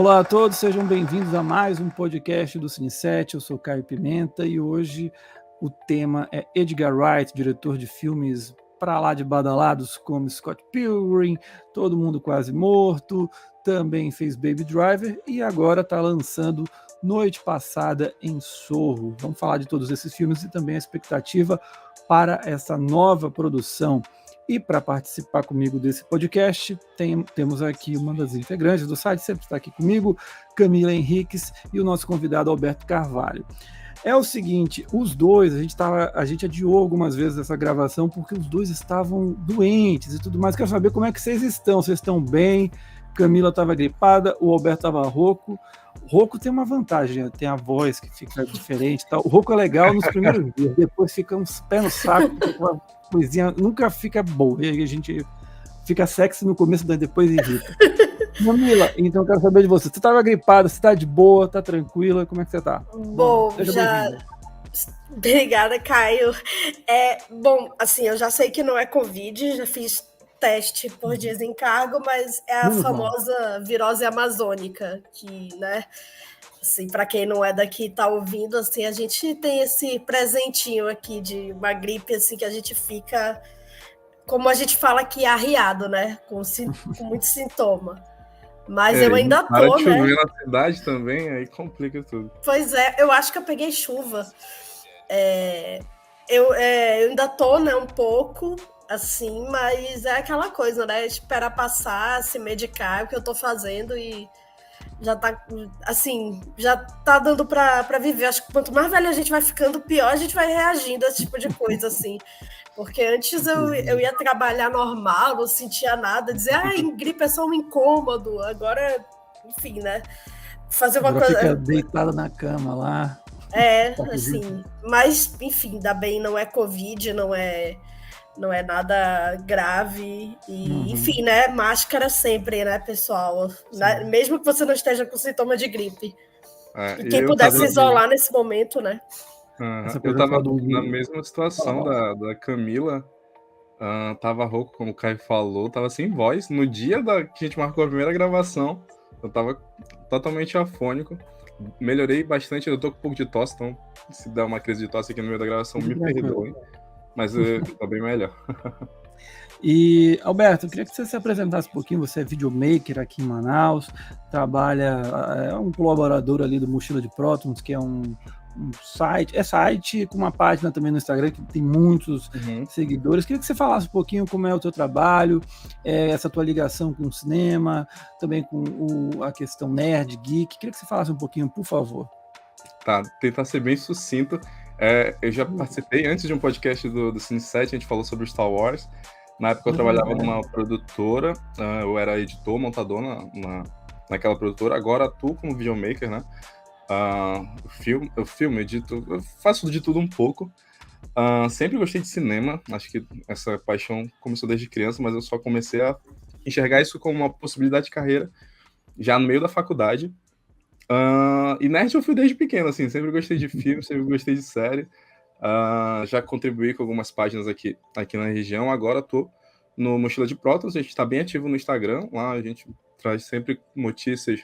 Olá a todos, sejam bem-vindos a mais um podcast do Cine7. Eu sou Caio Pimenta e hoje o tema é Edgar Wright, diretor de filmes pra lá de badalados como Scott Pilgrim, Todo Mundo Quase Morto, também fez Baby Driver e agora está lançando Noite Passada em Sorro. Vamos falar de todos esses filmes e também a expectativa para essa nova produção. E para participar comigo desse podcast, temos aqui uma das integrantes do site, sempre está aqui comigo, Camila Henriques, e o nosso convidado Alberto Carvalho. É o seguinte, os dois, a gente adiou algumas vezes essa gravação porque os dois estavam doentes e tudo mais. Quero saber como é que vocês estão. Vocês estão bem? Camila estava gripada, o Alberto estava rouco. Rouco tem uma vantagem, tem a voz que fica diferente. Tá? O rouco é legal nos primeiros dias, depois fica uns pés no saco, uma coisinha nunca fica boa. E aí a gente fica sexy no começo, depois irrita. Camila, então eu quero saber de você. Você estava gripada, você está de boa, está tranquila? Como é que você está? Bom, já... Obrigada, Caio. Bom, assim, eu já sei que não é Covid, já fiz teste por desencargo, mas é a famosa virose amazônica, que, né, assim, para quem não é daqui tá ouvindo, assim, a gente tem esse presentinho aqui de uma gripe, assim, que a gente fica, como a gente fala aqui, arriado, né, com muito sintoma. Mas eu ainda tô, para de chover na cidade também, aí complica tudo. Pois é, eu acho que eu peguei chuva. Eu ainda tô, né, um pouco, assim, mas é aquela coisa, né? Esperar passar, se medicar, é o que eu tô fazendo e já tá, assim, já tá dando pra viver. Acho que quanto mais velha a gente vai ficando, pior a gente vai reagindo a esse tipo de coisa, assim. Porque antes eu ia trabalhar normal, não sentia nada, dizer, gripe é só um incômodo. Agora, enfim, né? Fazer uma agora coisa. Fica deitada na cama lá. Assim, mas, enfim, ainda bem, não é Covid, não é nada grave. E, enfim, né? Máscara sempre, né, pessoal? Mesmo que você não esteja com sintoma de gripe. E quem puder se isolar nesse momento, né? Eu tava na mesma situação da Camila. Tava rouco, como o Caio falou, tava sem voz. No dia que a gente marcou a primeira gravação, eu tava totalmente afônico. Melhorei bastante, eu tô com um pouco de tosse, então se der uma crise de tosse aqui no meio da gravação, me perdoe. Mas tá bem melhor. E, Alberto, eu queria que você se apresentasse um pouquinho. Você é videomaker aqui em Manaus, é um colaborador ali do Mochila de Prótons, que é um site com uma página também no Instagram que tem muitos seguidores. Queria que você falasse um pouquinho como é o teu trabalho, essa tua ligação com o cinema, também com a questão nerd, geek. Queria que você falasse um pouquinho, por favor. Tá, tentar ser bem sucinto. Eu já participei antes de um podcast do Cine7, a gente falou sobre Star Wars. Na época eu trabalhava numa produtora, eu era editor, montador naquela produtora, agora atuo como videomaker, né? Eu filmo, edito, eu faço de tudo um pouco. Sempre gostei de cinema, acho que essa paixão começou desde criança, mas eu só comecei a enxergar isso como uma possibilidade de carreira já no meio da faculdade. E nerd eu fui desde pequeno, assim, sempre gostei de filme, sempre gostei de série. Já contribuí com algumas páginas aqui na região, agora tô no Mochila de Prótons, a gente tá bem ativo no Instagram, lá a gente traz sempre notícias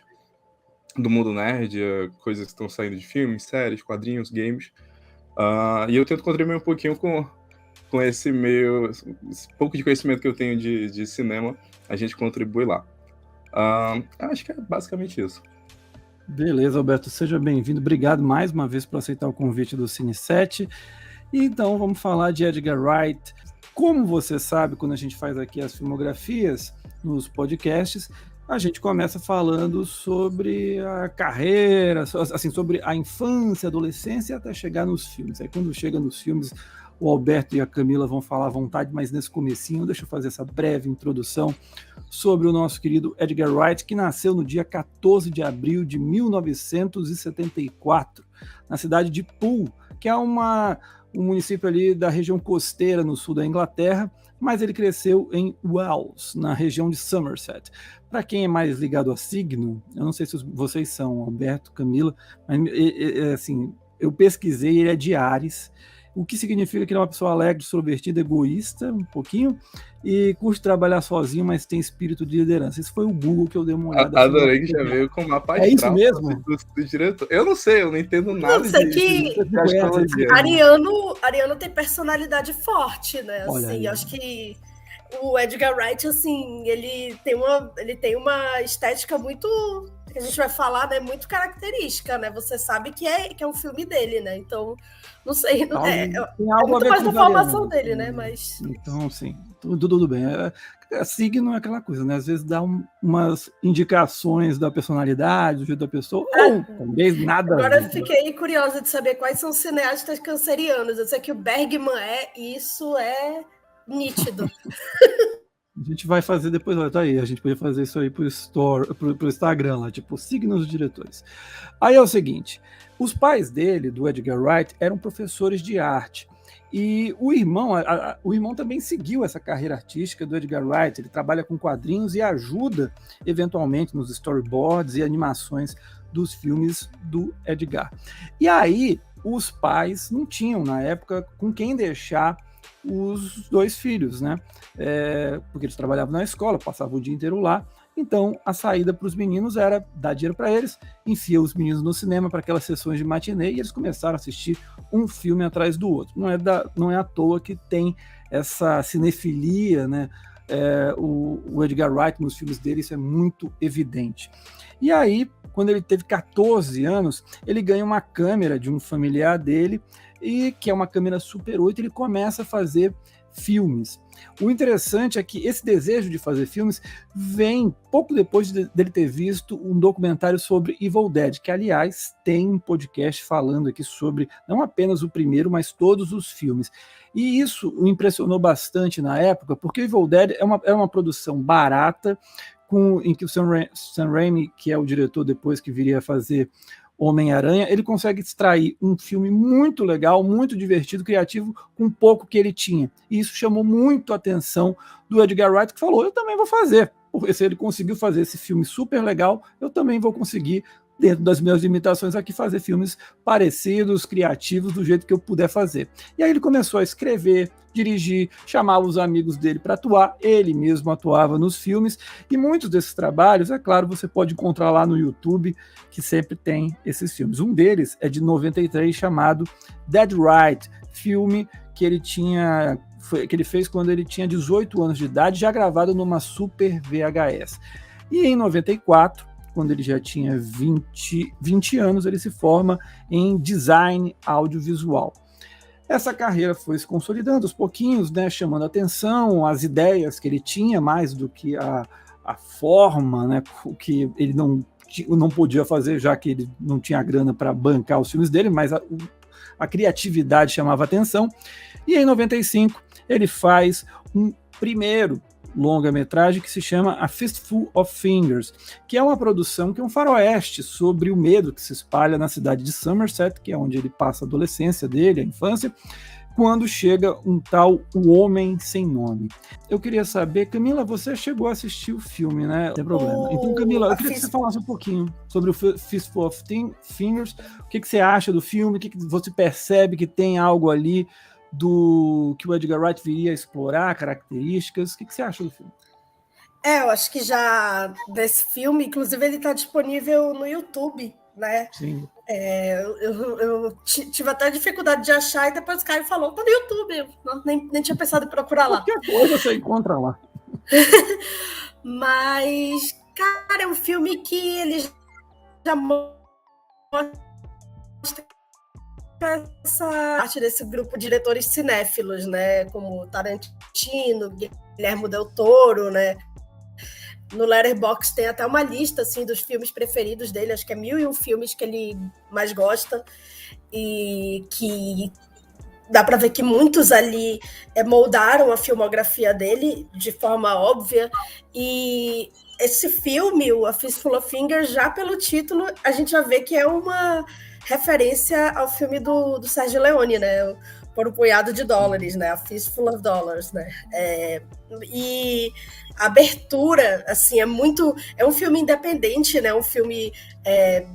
do mundo nerd, coisas que estão saindo de filmes, séries, quadrinhos, games. E eu tento contribuir um pouquinho com esse meio, esse pouco de conhecimento que eu tenho de cinema, a gente contribui lá. Acho que é basicamente isso. Beleza, Alberto, seja bem-vindo. Obrigado mais uma vez por aceitar o convite do Cine7. E então vamos falar de Edgar Wright. Como você sabe, quando a gente faz aqui as filmografias nos podcasts, a gente começa falando sobre a carreira, assim, sobre a infância, adolescência, até chegar nos filmes. Aí quando chega nos filmes, o Alberto e a Camila vão falar à vontade, mas nesse comecinho, deixa eu fazer essa breve introdução sobre o nosso querido Edgar Wright, que nasceu no dia 14 de abril de 1974, na cidade de Poole, que é um município ali da região costeira no sul da Inglaterra, mas ele cresceu em Wells, na região de Somerset. Para quem é mais ligado a signo, eu não sei se vocês são, Alberto, Camila, mas assim, eu pesquisei, ele é de Áries. o que significa que ele é uma pessoa alegre, extrovertida, egoísta, um pouquinho, e curte trabalhar sozinho, mas tem espírito de liderança. Esse foi o Google que eu dei uma olhada. Adorei que já veio com o mapa astral. É isso mesmo? Do diretor. Eu não sei, eu não entendo nada de astrologia. Ariano tem personalidade forte, né? Olha assim, aí. Acho que o Edgar Wright, assim, ele tem uma estética muito, que a gente vai falar, né, muito característica, né? Você sabe que é um filme dele, né? Então, não sei, tem algo muito a ver mais com da formação dele, né? Mas... Então, sim, tudo bem. Signo é aquela coisa, né? Às vezes dá umas indicações da personalidade, do jeito da pessoa, ou talvez nada. Agora eu fiquei curiosa de saber quais são os cineastas cancerianos. Eu sei que o Bergman isso é nítido. A gente vai fazer depois, olha, tá aí, a gente podia fazer isso aí pro Instagram lá, tipo, signos dos diretores. Aí é o seguinte, os pais dele, do Edgar Wright, eram professores de arte. E o irmão também seguiu essa carreira artística do Edgar Wright. Ele trabalha com quadrinhos e ajuda, eventualmente, nos storyboards e animações dos filmes do Edgar. E aí, os pais não tinham, na época, com quem deixar os dois filhos, né? Porque eles trabalhavam na escola, passavam o dia inteiro lá. Então, a saída para os meninos era dar dinheiro para eles, enfia os meninos no cinema para aquelas sessões de matinê e eles começaram a assistir um filme atrás do outro. Não é à toa que tem essa cinefilia, né? O Edgar Wright, nos filmes dele, isso é muito evidente. E aí, quando ele teve 14 anos, ele ganha uma câmera de um familiar dele, e que é uma câmera Super 8, ele começa a fazer filmes. O interessante é que esse desejo de fazer filmes vem pouco depois dele ter visto um documentário sobre Evil Dead, que, aliás, tem um podcast falando aqui sobre não apenas o primeiro, mas todos os filmes. E isso o impressionou bastante na época, porque Evil Dead é uma produção barata, em que o Sam Raimi, que é o diretor depois que viria a fazer Homem-Aranha, ele consegue extrair um filme muito legal, muito divertido, criativo, com pouco que ele tinha. E isso chamou muito a atenção do Edgar Wright, que falou, eu também vou fazer. Porque se ele conseguiu fazer esse filme super legal, eu também vou conseguir, dentro das minhas limitações aqui, fazer filmes parecidos, criativos, do jeito que eu puder fazer. E aí ele começou a escrever, dirigir, chamava os amigos dele para atuar, ele mesmo atuava nos filmes, e muitos desses trabalhos, é claro, você pode encontrar lá no YouTube, que sempre tem esses filmes. Um deles é de 93, chamado Dead Right, filme que ele fez quando ele tinha 18 anos de idade, já gravado numa Super VHS. E em 94, quando ele já tinha 20 anos, ele se forma em design audiovisual. Essa carreira foi se consolidando aos pouquinhos, né, chamando a atenção, as ideias que ele tinha, mais do que a forma, né, o que ele não podia fazer, já que ele não tinha grana para bancar os filmes dele, mas a criatividade chamava a atenção. E em 95, ele faz um primeiro longa-metragem que se chama A Fistful of Fingers, que é uma produção que é um faroeste sobre o medo que se espalha na cidade de Somerset, que é onde ele passa a adolescência dele, a infância, quando chega um tal O Homem Sem Nome. Eu queria saber, Camila, você chegou a assistir o filme, né? Não tem problema. Então, Camila, eu queria que você falasse um pouquinho sobre o Fistful of Fingers, o que você acha do filme, o que você percebe que tem algo ali que o Edgar Wright viria a explorar, características. O que você acha do filme? Eu acho que já desse filme, inclusive ele está disponível no YouTube, né? Sim. Eu tive até dificuldade de achar e depois o Caio falou, tá no YouTube, nem tinha pensado em procurar lá. Qualquer coisa você encontra lá. Mas, cara, é um filme que ele já mostra essa parte desse grupo de diretores cinéfilos, né, como Tarantino, Guillermo del Toro, né. No Letterboxd tem até uma lista assim dos filmes preferidos dele, acho que é 1001 filmes que ele mais gosta, e que dá para ver que muitos ali moldaram a filmografia dele de forma óbvia. E esse filme, o A Fistful of Fingers, já pelo título a gente já vê que é uma referência ao filme do Sergio Leone, né? Por um punhado de dólares, né? A Fistful of Dollars, né? E a abertura, assim, é um filme independente, né? Um filme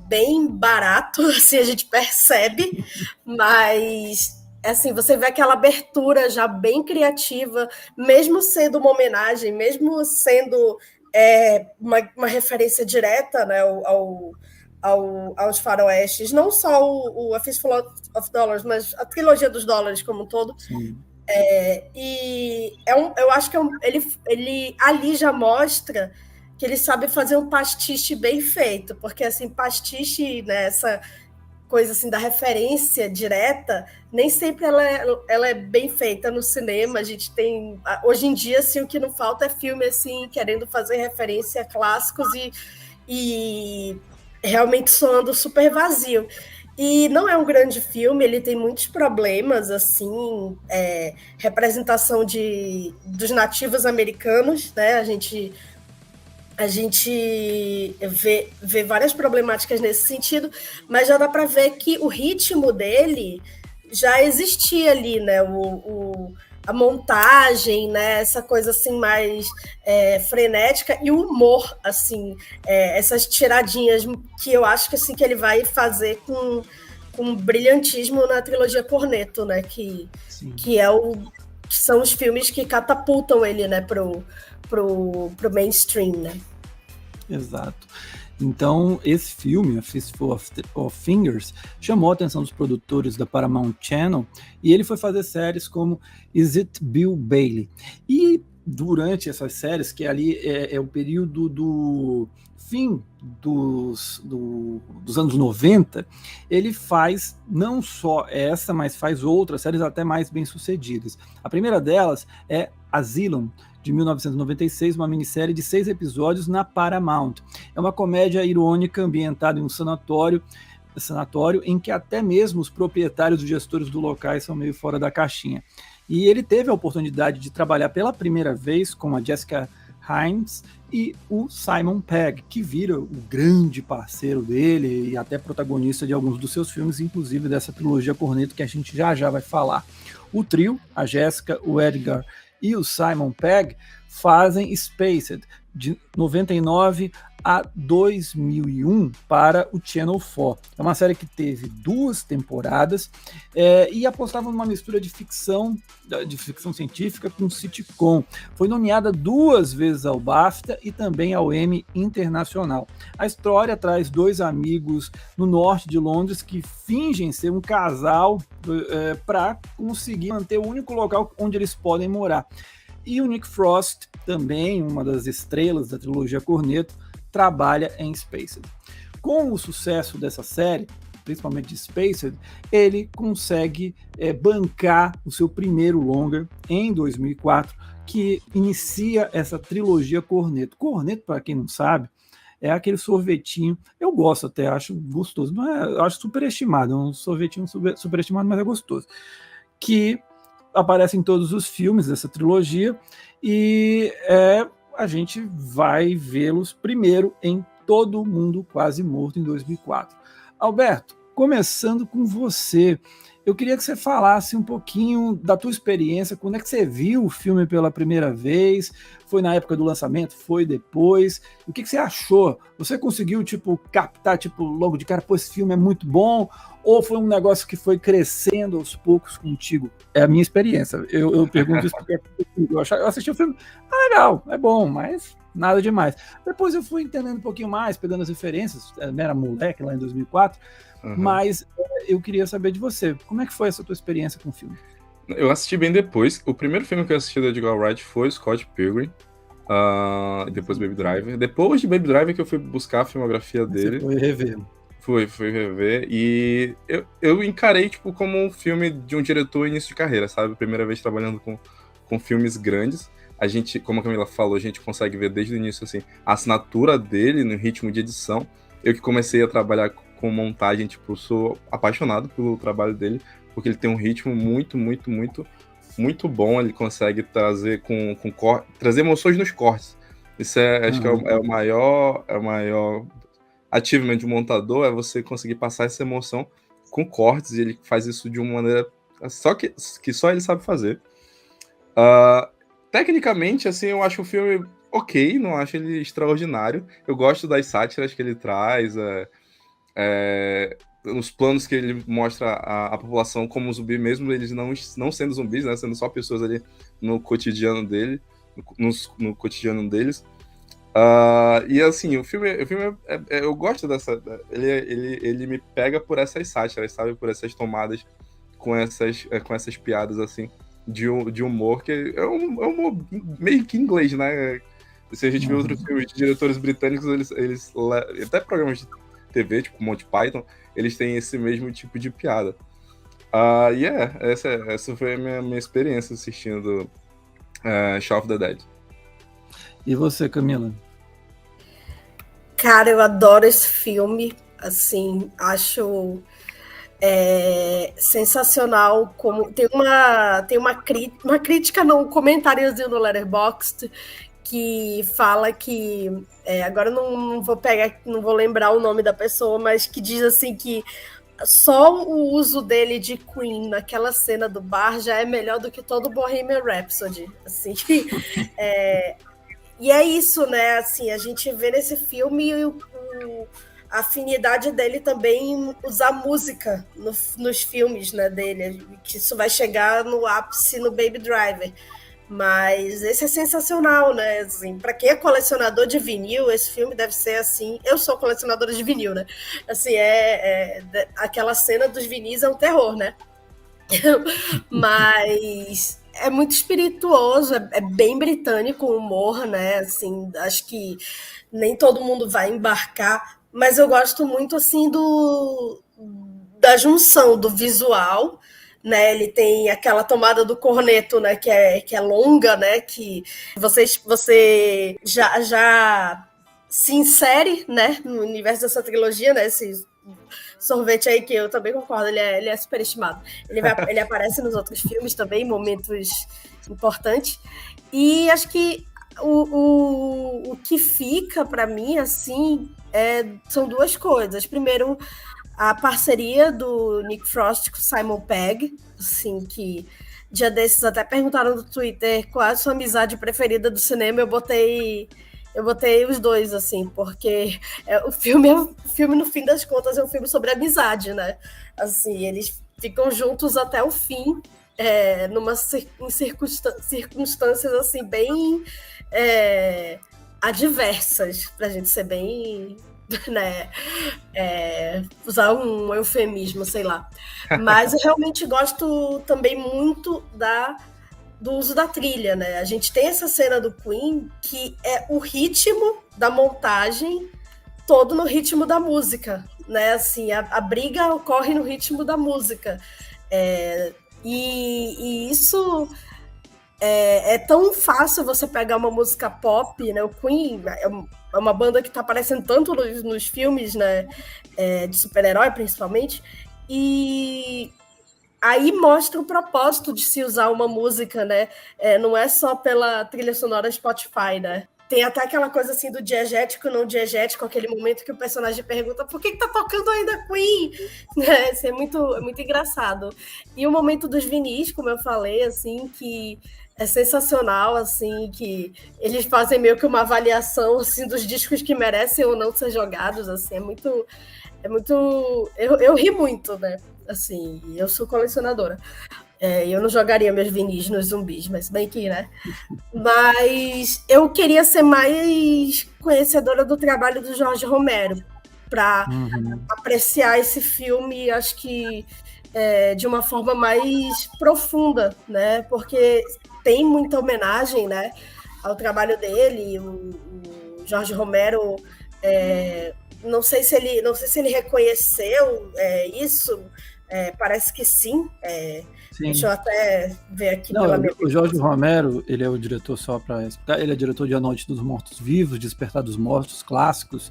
bem barato, assim, a gente percebe, mas assim, você vê aquela abertura já bem criativa, mesmo sendo uma homenagem, mesmo sendo uma referência direta, né, aos faroestes, não só o A Fistful of Dollars, mas a trilogia dos dólares como um todo. Sim. E eu acho que ele ali já mostra que ele sabe fazer um pastiche bem feito, porque assim, pastiche, né, essa coisa assim da referência direta, nem sempre ela é bem feita no cinema. A gente tem hoje em dia assim, o que não falta é filme assim querendo fazer referência a clássicos e realmente soando super vazio. E não é um grande filme, ele tem muitos problemas, assim, representação dos nativos americanos, né? A gente vê várias problemáticas nesse sentido, mas já dá para ver que o ritmo dele já existia ali, né? A montagem, né? Essa coisa assim mais frenética e o humor, assim, essas tiradinhas que eu acho que assim que ele vai fazer com brilhantismo na trilogia Cornetto, né? Que são os filmes que catapultam ele, né? Pro mainstream, né? Exato. Então, esse filme, A Fistful of Fingers, chamou a atenção dos produtores da Paramount Channel e ele foi fazer séries como Is It Bill Bailey? E durante essas séries, que ali é o período do fim dos anos 90, ele faz não só essa, mas faz outras séries até mais bem-sucedidas. A primeira delas é Asylum, de 1996, uma minissérie de 6 episódios na Paramount. É uma comédia irônica ambientada em um sanatório em que até mesmo os proprietários e gestores do local são meio fora da caixinha. E ele teve a oportunidade de trabalhar pela primeira vez com a Jessica Hynes e o Simon Pegg, que vira o grande parceiro dele e até protagonista de alguns dos seus filmes, inclusive dessa trilogia Cornetto que a gente já vai falar. O trio, a Jessica, o Edgar e o Simon Pegg, fazem Spaced, de 99 a 2001 para o Channel 4. É uma série que teve 2 temporadas e apostava numa mistura de ficção científica com sitcom. Foi nomeada 2 vezes ao BAFTA e também ao Emmy Internacional. A história traz 2 amigos no norte de Londres que fingem ser um casal para conseguir manter o único local onde eles podem morar. E o Nick Frost, também uma das estrelas da trilogia Cornetto, trabalha em Spaced. Com o sucesso dessa série, principalmente de Spaced, ele consegue bancar o seu primeiro longa em 2004, que inicia essa trilogia Cornetto. Cornetto, para quem não sabe, é aquele sorvetinho, eu gosto até, acho gostoso, não é, eu acho superestimado, é um sorvetinho superestimado, mas é gostoso, que aparece em todos os filmes dessa trilogia e a gente vai vê-los primeiro em Todo Mundo Quase Morto, em 2004. Alberto, começando com você, eu queria que você falasse um pouquinho da tua experiência, quando é que você viu o filme pela primeira vez, foi na época do lançamento, foi depois, o que você achou? Você conseguiu, captar, logo de cara, pô, esse filme é muito bom, ou foi um negócio que foi crescendo aos poucos contigo? É a minha experiência, eu pergunto isso porque eu assisti o filme, legal, é bom, mas nada demais. Depois eu fui entendendo um pouquinho mais, pegando as referências, era moleque lá em 2004, mas eu queria saber de você, como é que foi essa tua experiência com o filme? Eu assisti bem depois. O primeiro filme que eu assisti do Edgar Wright foi Scott Pilgrim, depois Baby Driver. Depois de Baby Driver que eu fui buscar a filmografia dele. Você foi rever. Fui rever, e eu encarei como um filme de um diretor início de carreira, sabe? Primeira vez trabalhando com filmes grandes. A gente, como a Camila falou, a gente consegue ver desde o início assim, a assinatura dele no ritmo de edição. Eu que comecei a trabalhar com montagem, sou apaixonado pelo trabalho dele, porque ele tem um ritmo muito, muito, muito, muito bom. Ele consegue trazer trazer emoções nos cortes. Isso acho que é o maior achievement de um montador, é você conseguir passar essa emoção com cortes, e ele faz isso de uma maneira que só ele sabe fazer. Tecnicamente, assim, eu acho o filme ok, não acho ele extraordinário. Eu gosto das sátiras que ele traz, nos planos que ele mostra a população como zumbi, mesmo eles não sendo zumbis, né, sendo só pessoas ali no cotidiano no cotidiano deles. E assim, o filme eu gosto dessa. Ele me pega por essas sátiras, sabe? Por essas tomadas com essas piadas assim de humor, que é um humor meio que inglês, né? Se a gente vê outros filmes de diretores britânicos, eles até programas de TV, tipo Monty Python, eles têm esse mesmo tipo de piada. Essa foi a minha experiência assistindo Shaun of the Dead. E você, Camila? Cara, eu adoro esse filme, assim, acho sensacional. Como tem uma crítica, não, um comentáriozinho no Letterboxd que fala que agora eu não vou lembrar o nome da pessoa, mas que diz assim que só o uso dele de Queen naquela cena do bar já é melhor do que todo Bohemian Rhapsody, assim. E é isso, né? Assim, a gente vê nesse filme a afinidade dele também em usar música nos filmes, né, dele, que isso vai chegar no ápice no Baby Driver. Mas esse é sensacional, né? Assim, para quem é colecionador de vinil, esse filme deve ser assim. Eu sou colecionadora de vinil, né? Assim, aquela cena dos vinis é um terror, né? Mas é muito espirituoso, é bem britânico o humor, né? Assim, acho que nem todo mundo vai embarcar, mas eu gosto muito assim da junção do visual, né? Ele tem aquela tomada do corneto, né? Que é longa, né? Que você já se insere, né? No universo dessa trilogia, né? Esse sorvete aí que eu também concordo, ele é superestimado. Ele aparece nos outros filmes também, em momentos importantes. E acho que o que fica para mim, assim, são duas coisas. Primeiro, a parceria do Nick Frost com o Simon Pegg, assim, que dia desses até perguntaram no Twitter qual é a sua amizade preferida do cinema, eu botei os dois, assim, porque o filme, no fim das contas, é um filme sobre amizade, né? Assim, eles ficam juntos até o fim, em circunstâncias, assim, bem adversas, pra gente ser bem, né? Usar um eufemismo, sei lá. Mas eu realmente gosto também muito do uso da trilha, né? A gente tem essa cena do Queen que é o ritmo da montagem todo no ritmo da música, né? Assim, a briga ocorre no ritmo da música. E isso é tão fácil você pegar uma música pop, né? O Queen é uma banda que tá aparecendo tanto nos filmes, né? De super-herói, principalmente. E aí mostra o propósito de se usar uma música, né? Não é só pela trilha sonora Spotify, né? Tem até aquela coisa assim do diegético, não diegético, aquele momento que o personagem pergunta por que tá tocando ainda Queen? Isso é muito engraçado. E o momento dos vinis, como eu falei, assim, que é sensacional, assim, que eles fazem meio que uma avaliação, assim, dos discos que merecem ou não ser jogados, assim, é muito... Eu ri muito, né? Assim, eu sou colecionadora. Eu não jogaria meus vinis nos zumbis, mas bem que, né? Mas eu queria ser mais conhecedora do trabalho do Jorge Romero para apreciar esse filme, acho que de uma forma mais profunda, né? Porque tem muita homenagem, né, ao trabalho dele. O Jorge Romero, não sei se ele reconheceu isso. Parece que sim. Sim. Deixa eu até ver aqui. O Jorge Romero, ele é o diretor, só para explicar, ele é diretor de A Noite dos Mortos Vivos, Despertar dos Mortos, clássicos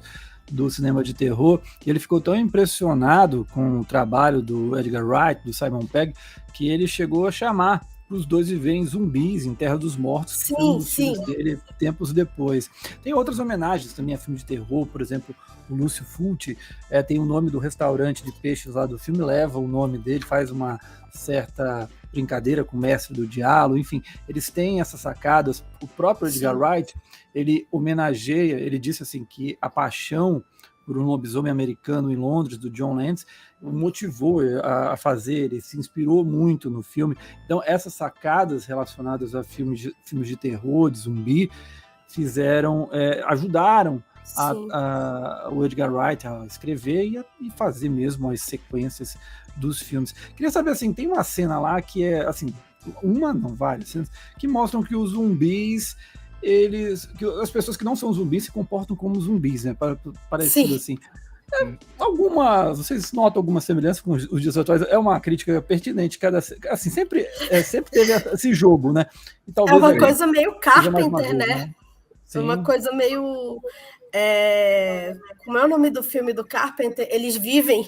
do cinema de terror, e ele ficou tão impressionado com o trabalho do Edgar Wright, do Simon Pegg, que ele chegou a chamar os dois viverem zumbis em Terra dos Mortos, que foi um dos filmes dele tempos depois. Tem outras homenagens também a filmes de terror, por exemplo, o Lúcio Fulci tem o nome do restaurante de peixes lá do filme, leva o nome dele, faz uma certa brincadeira com o Mestre do Diálogo, enfim, eles têm essas sacadas. O próprio Edgar Wright, ele homenageia, ele disse assim que a paixão por um lobisomem americano em Londres, do John Landis, o motivou a fazer, ele se inspirou muito no filme. Então, essas sacadas relacionadas a filmes de terror, de zumbi, ajudaram o Edgar Wright a escrever e fazer mesmo as sequências dos filmes. Queria saber, assim, tem uma cena lá que é, assim, várias cenas, que mostram que os zumbis, que as pessoas que não são zumbis se comportam como zumbis, né? Parecido assim. Vocês notam alguma semelhança com os dias atuais? É uma crítica pertinente, assim, sempre teve esse jogo, né? E talvez é uma coisa meio Carpenter, né? Sim. Uma coisa meio... como é o nome do filme do Carpenter? Eles Vivem.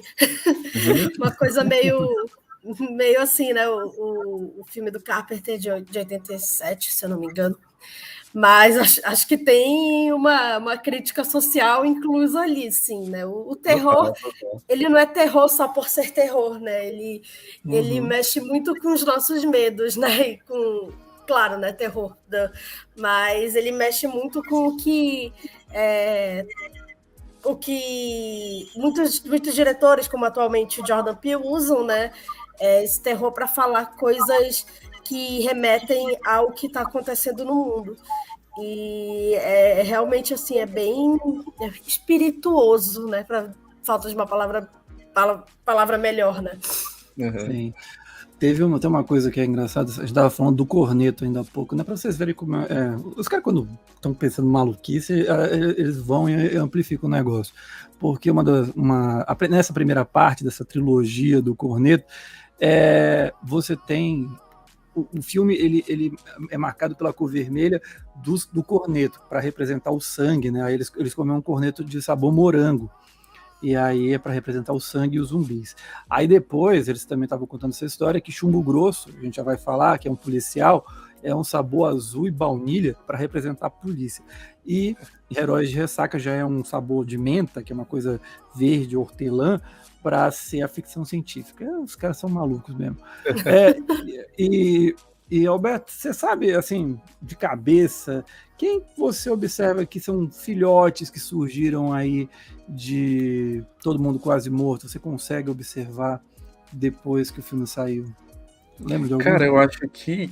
Uma coisa meio assim, né? O filme do Carpenter de 87, se eu não me engano. Mas acho que tem uma crítica social inclusa ali, sim, né? O terror, ele não é terror só por ser terror, né? Ele mexe muito com os nossos medos, né? E claro, né? Terror. Mas ele mexe muito com o que muitos diretores, como atualmente o Jordan Peele, usam, né? Esse terror para falar coisas que remetem ao que está acontecendo no mundo. E realmente assim, é bem espirituoso, né? Falta de uma palavra melhor, né? Sim. Tem uma coisa que é engraçada, a gente estava falando do corneto ainda há pouco, né? Para vocês verem como os caras, quando estão pensando em maluquice, eles vão e amplificam o negócio. Porque nessa primeira parte dessa trilogia do corneto, você tem... O filme ele é marcado pela cor vermelha do corneto, para representar o sangue, né? Aí eles comem um corneto de sabor morango. E aí é para representar o sangue e os zumbis. Aí depois, eles também estavam contando essa história, que chumbo grosso, a gente já vai falar, que é um policial, é um sabor azul e baunilha para representar a polícia. E Heróis de Ressaca já é um sabor de menta, que é uma coisa verde, hortelã, para ser a ficção científica. Os caras são malucos mesmo. E Alberto, você sabe, assim, de cabeça, quem você observa que são filhotes que surgiram aí de Todo Mundo Quase Morto? Você consegue observar depois que o filme saiu? Lembra de algum? Cara, eu acho que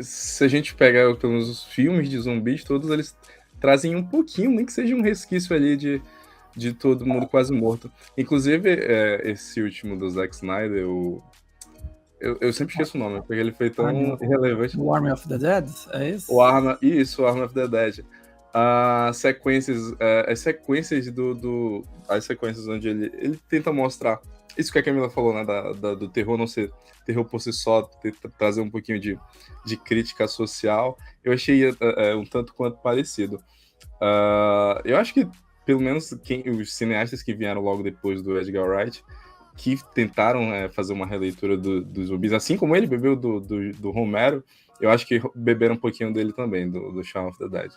se a gente pegar pelo menos os filmes de zumbis, todos eles trazem um pouquinho, nem que seja um resquício ali de Todo Mundo Quase Morto. Inclusive, esse último do Zack Snyder, eu sempre esqueço o nome, porque ele foi tão irrelevante. O Army of the Dead, é isso? O Army of the Dead. As sequências as sequências onde ele tenta mostrar isso que a Camila falou, né, do terror não ser terror por si só, trazer um pouquinho de crítica social. Eu achei um tanto quanto parecido. Eu acho que pelo menos os cineastas que vieram logo depois do Edgar Wright, que tentaram fazer uma releitura dos zumbis, assim como ele bebeu do Romero, eu acho que beberam um pouquinho dele também, do Shaun of the Dead.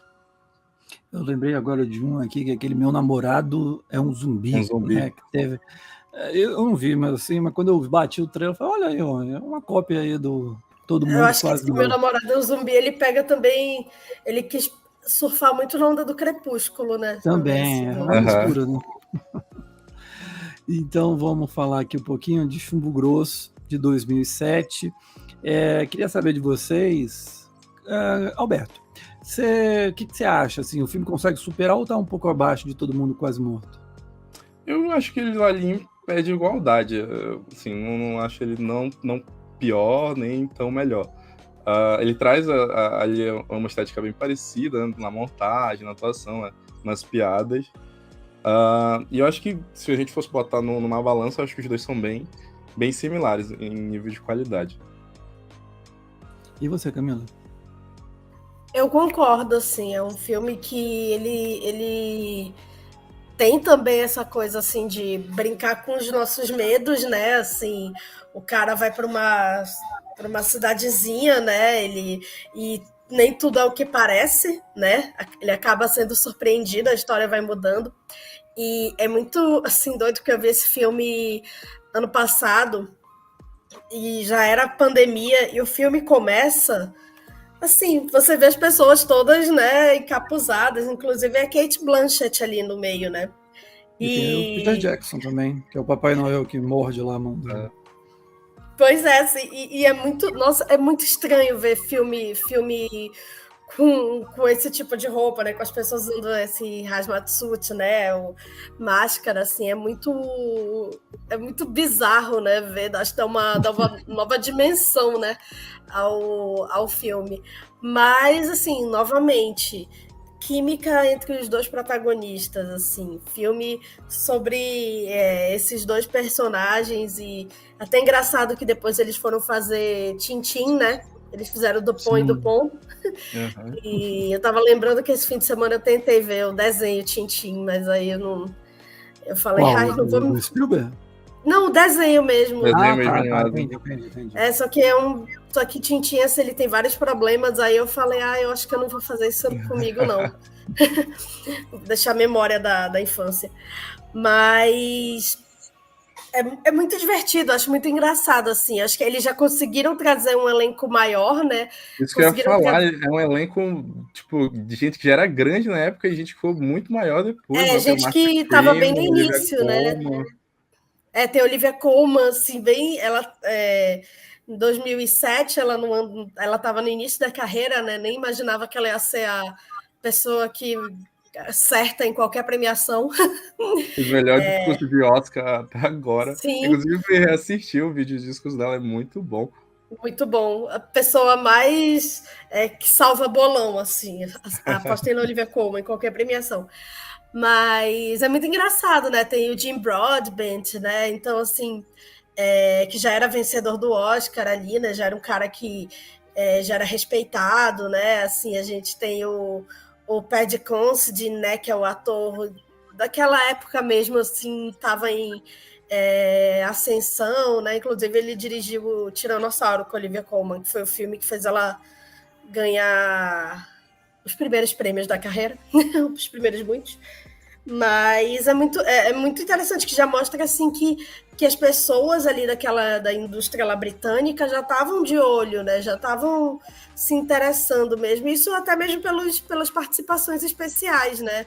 Eu lembrei agora de um aqui, que é aquele Meu Namorado é um Zumbi. Um zumbi. Né, que teve... Eu não vi, mas quando eu bati o trailer, eu falei, olha aí, ó, é uma cópia aí do Todo Mundo Eu acho Quase que Meu Namorado é um Zumbi, ele pega também... Ele quis surfar muito na onda do Crepúsculo, né? Também, é uma mistura, né? Então vamos falar aqui um pouquinho de Chumbo Grosso, de 2007. Queria saber de vocês, Alberto, o que você acha? Assim, o filme consegue superar ou está um pouco abaixo de Todo Mundo Quase Morto? Eu acho que ele ali é de igualdade. Assim, não acho ele não pior nem tão melhor. Ele traz ali uma estética bem parecida, né, na montagem, na atuação, nas piadas. E eu acho que se a gente fosse botar numa balança, eu acho que os dois são bem similares em nível de qualidade. E você, Camila? Eu concordo, assim, é um filme que ele tem também essa coisa, assim, de brincar com os nossos medos, né, assim, o cara vai para uma cidadezinha, né, e nem tudo é o que parece, né, ele acaba sendo surpreendido, a história vai mudando, e é muito, assim, doido que eu vi esse filme ano passado, e já era pandemia, e o filme começa... Assim, você vê as pessoas todas, né, encapuzadas, inclusive a Cate Blanchett ali no meio, né? E tem o Peter Jackson também, que é o Papai Noel que morde lá a mão dele. Pois é, assim, e é muito... Nossa, é muito estranho ver filme com esse tipo de roupa, né? Com as pessoas usando esse hazmat suit, né? O máscara, assim, é muito bizarro, né? Ver, acho que dá uma nova dimensão, né? Ao filme. Mas, assim, novamente, química entre os dois protagonistas, assim, filme sobre esses dois personagens, e até engraçado que depois eles foram fazer Tintin, né? Eles fizeram Dupont e Dupont. Uhum. E eu tava lembrando que esse fim de semana eu tentei ver o desenho Tintin, mas aí eu não... Eu falei, não vou... O Spielberg? Não, o desenho mesmo. Entendi. Só que Tintin, assim, ele tem vários problemas, aí eu falei, eu acho que eu não vou fazer isso comigo, não. Vou deixar a memória da infância. Mas... É muito divertido, acho muito engraçado, assim. Acho que eles já conseguiram trazer um elenco maior, né? Isso que eu ia falar, é um elenco, tipo, de gente que já era grande na época e gente que ficou muito maior depois. Gente que estava bem no início, né? Tem a Olivia Colman, assim, bem... Ela, em 2007, ela estava no início da carreira, né? Nem imaginava que ela ia ser a pessoa que... certa em qualquer premiação. Os melhores discursos de Oscar até agora. Sim. Inclusive, reassistir o vídeo de discos dela é muito bom. Muito bom. A pessoa mais que salva bolão, assim. Apostei na Olivia Colman em qualquer premiação. Mas é muito engraçado, né? Tem o Jim Broadbent, né? Então, assim, que já era vencedor do Oscar ali, né? Já era um cara que já era respeitado, né? Assim, a gente tem o Paddy Considine, né, que é o ator daquela época mesmo, assim, estava em ascensão, né? Inclusive ele dirigiu o Tiranossauro com a Olivia Colman, que foi o filme que fez ela ganhar os primeiros prêmios da carreira, os primeiros muitos. Mas é muito interessante, que já mostra assim que as pessoas ali da indústria lá britânica já estavam de olho, né? Já estavam se interessando mesmo. Isso até mesmo pelas participações especiais, né?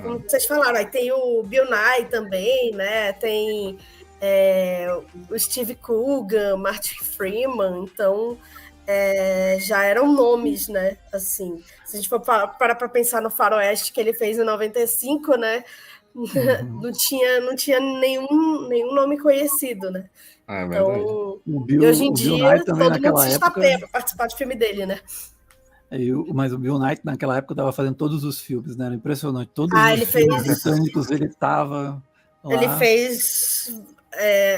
Como vocês falaram, aí tem o Bill Nighy também, né? Tem o Steve Coogan, Martin Freeman, então já eram nomes, né? Assim, se a gente for parar para pensar no Faroeste que ele fez em 95, né? Não tinha nenhum nome conhecido, né? Então, hoje em dia, todo mundo se estapeia para participar de filme dele, né? Mas o Bill Nighy, naquela época, estava fazendo todos os filmes, né? Era impressionante. Todos os filmes britânicos ele estava lá. Ele fez...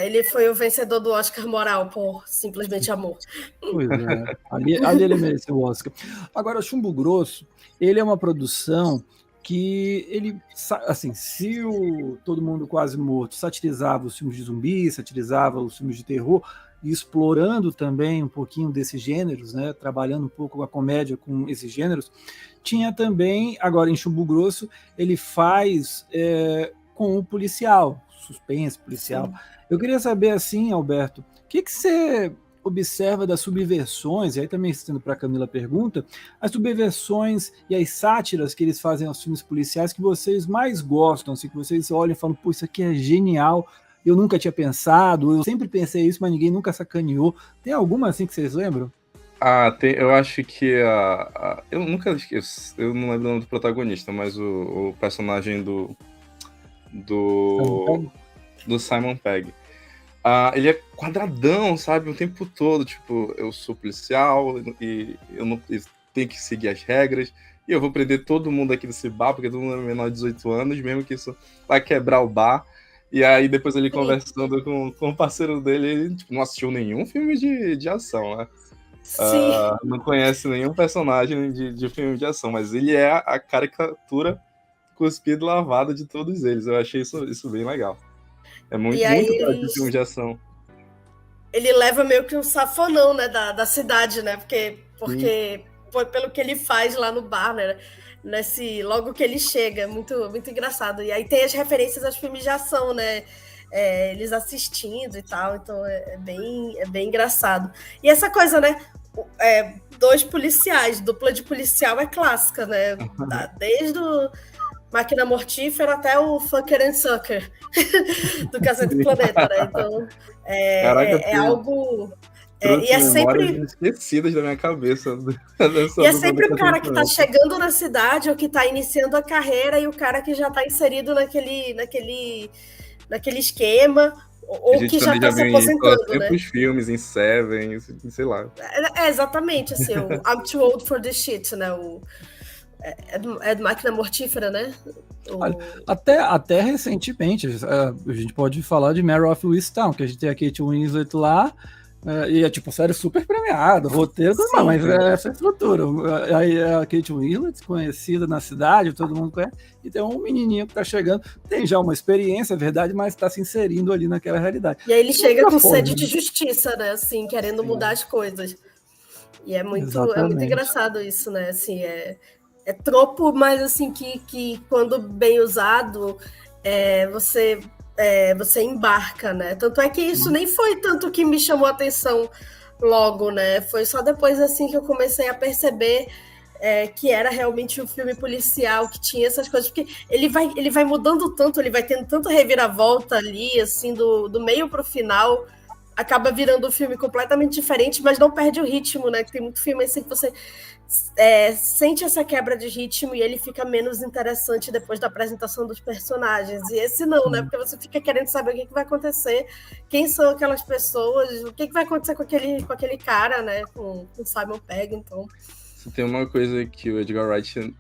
ele foi o vencedor do Oscar Moral por Simplesmente Amor. Pois é. Ali ele mereceu o Oscar. Agora, o Chumbo Grosso, ele é uma produção que ele, assim, se o Todo Mundo Quase Morto satirizava os filmes de zumbi, satirizava os filmes de terror, e explorando também um pouquinho desses gêneros, né, trabalhando um pouco a comédia com esses gêneros, tinha também, agora em Chumbo Grosso, ele faz com o policial, suspense policial. Sim. Eu queria saber, assim, Alberto, o que você observa das subversões, e aí também estendo para a Camila a pergunta, as subversões e as sátiras que eles fazem aos filmes policiais que vocês mais gostam, assim, que vocês olham e falam, pô, isso aqui é genial, eu nunca tinha pensado, eu sempre pensei isso, mas ninguém nunca sacaneou. Tem alguma assim que vocês lembram? Eu acho que eu nunca esqueço, eu não lembro o nome do protagonista, mas o personagem do Simon Pegg. Ele é quadradão, sabe, o tempo todo, tipo, eu sou policial e eu não tenho que seguir as regras, e eu vou prender todo mundo aqui desse bar, porque todo mundo é menor de 18 anos, mesmo que isso vai quebrar o bar. E aí depois ele conversando com o parceiro dele, ele tipo, não assistiu nenhum filme de ação, né? Não conhece nenhum personagem de filme de ação, mas ele é a caricatura cuspida e lavada de todos eles. Eu achei isso bem legal. É muito de filme de ação. Ele leva meio que um safonão, né, da cidade, né? Porque pelo que ele faz lá no bar, né? Logo que ele chega, muito, muito engraçado. E aí tem as referências aos filmes de ação, né? Eles assistindo e tal, então é bem engraçado. E essa coisa, né? Dois policiais, dupla de policial é clássica, né? Desde Máquina Mortífera até o Fucker and Sucker do Cacete do Planeta, né? Então, é algo... e é sempre esquecidas da minha cabeça. E é sempre o cara que está chegando na cidade ou que está iniciando a carreira e o cara que já está inserido naquele esquema ou que já está se aposentando, né? Os filmes em Seven, sei lá. Exatamente, assim, o I'm too old for this shit, né? É de Máquina Mortífera, né? Até recentemente, a gente pode falar de Mare of Easttown, que a gente tem a Kate Winslet lá, e é tipo série super premiada, roteiro, sim, não, mas é essa estrutura. Aí a Kate Winslet, conhecida na cidade, todo mundo conhece, e tem um menininho que tá chegando, tem já uma experiência, é verdade, mas tá se inserindo ali naquela realidade. E aí ele chega com sede de justiça, né, assim, querendo mudar as coisas. E é muito engraçado isso, né, assim, é tropo, mas assim, que quando bem usado, você embarca, né? Tanto é que isso nem foi tanto que me chamou a atenção logo, né? Foi só depois, assim, que eu comecei a perceber que era realmente um filme policial, que tinha essas coisas, porque ele vai mudando tanto, ele vai tendo tanta reviravolta ali, assim, do meio pro final, acaba virando um filme completamente diferente, mas não perde o ritmo, né? Tem muito filme assim que você sente essa quebra de ritmo e ele fica menos interessante depois da apresentação dos personagens. E esse não, né? Porque você fica querendo saber o que vai acontecer, quem são aquelas pessoas, o que vai acontecer com aquele cara, né? Com Simon Pegg, então... Se tem uma coisa que o Edgar Wright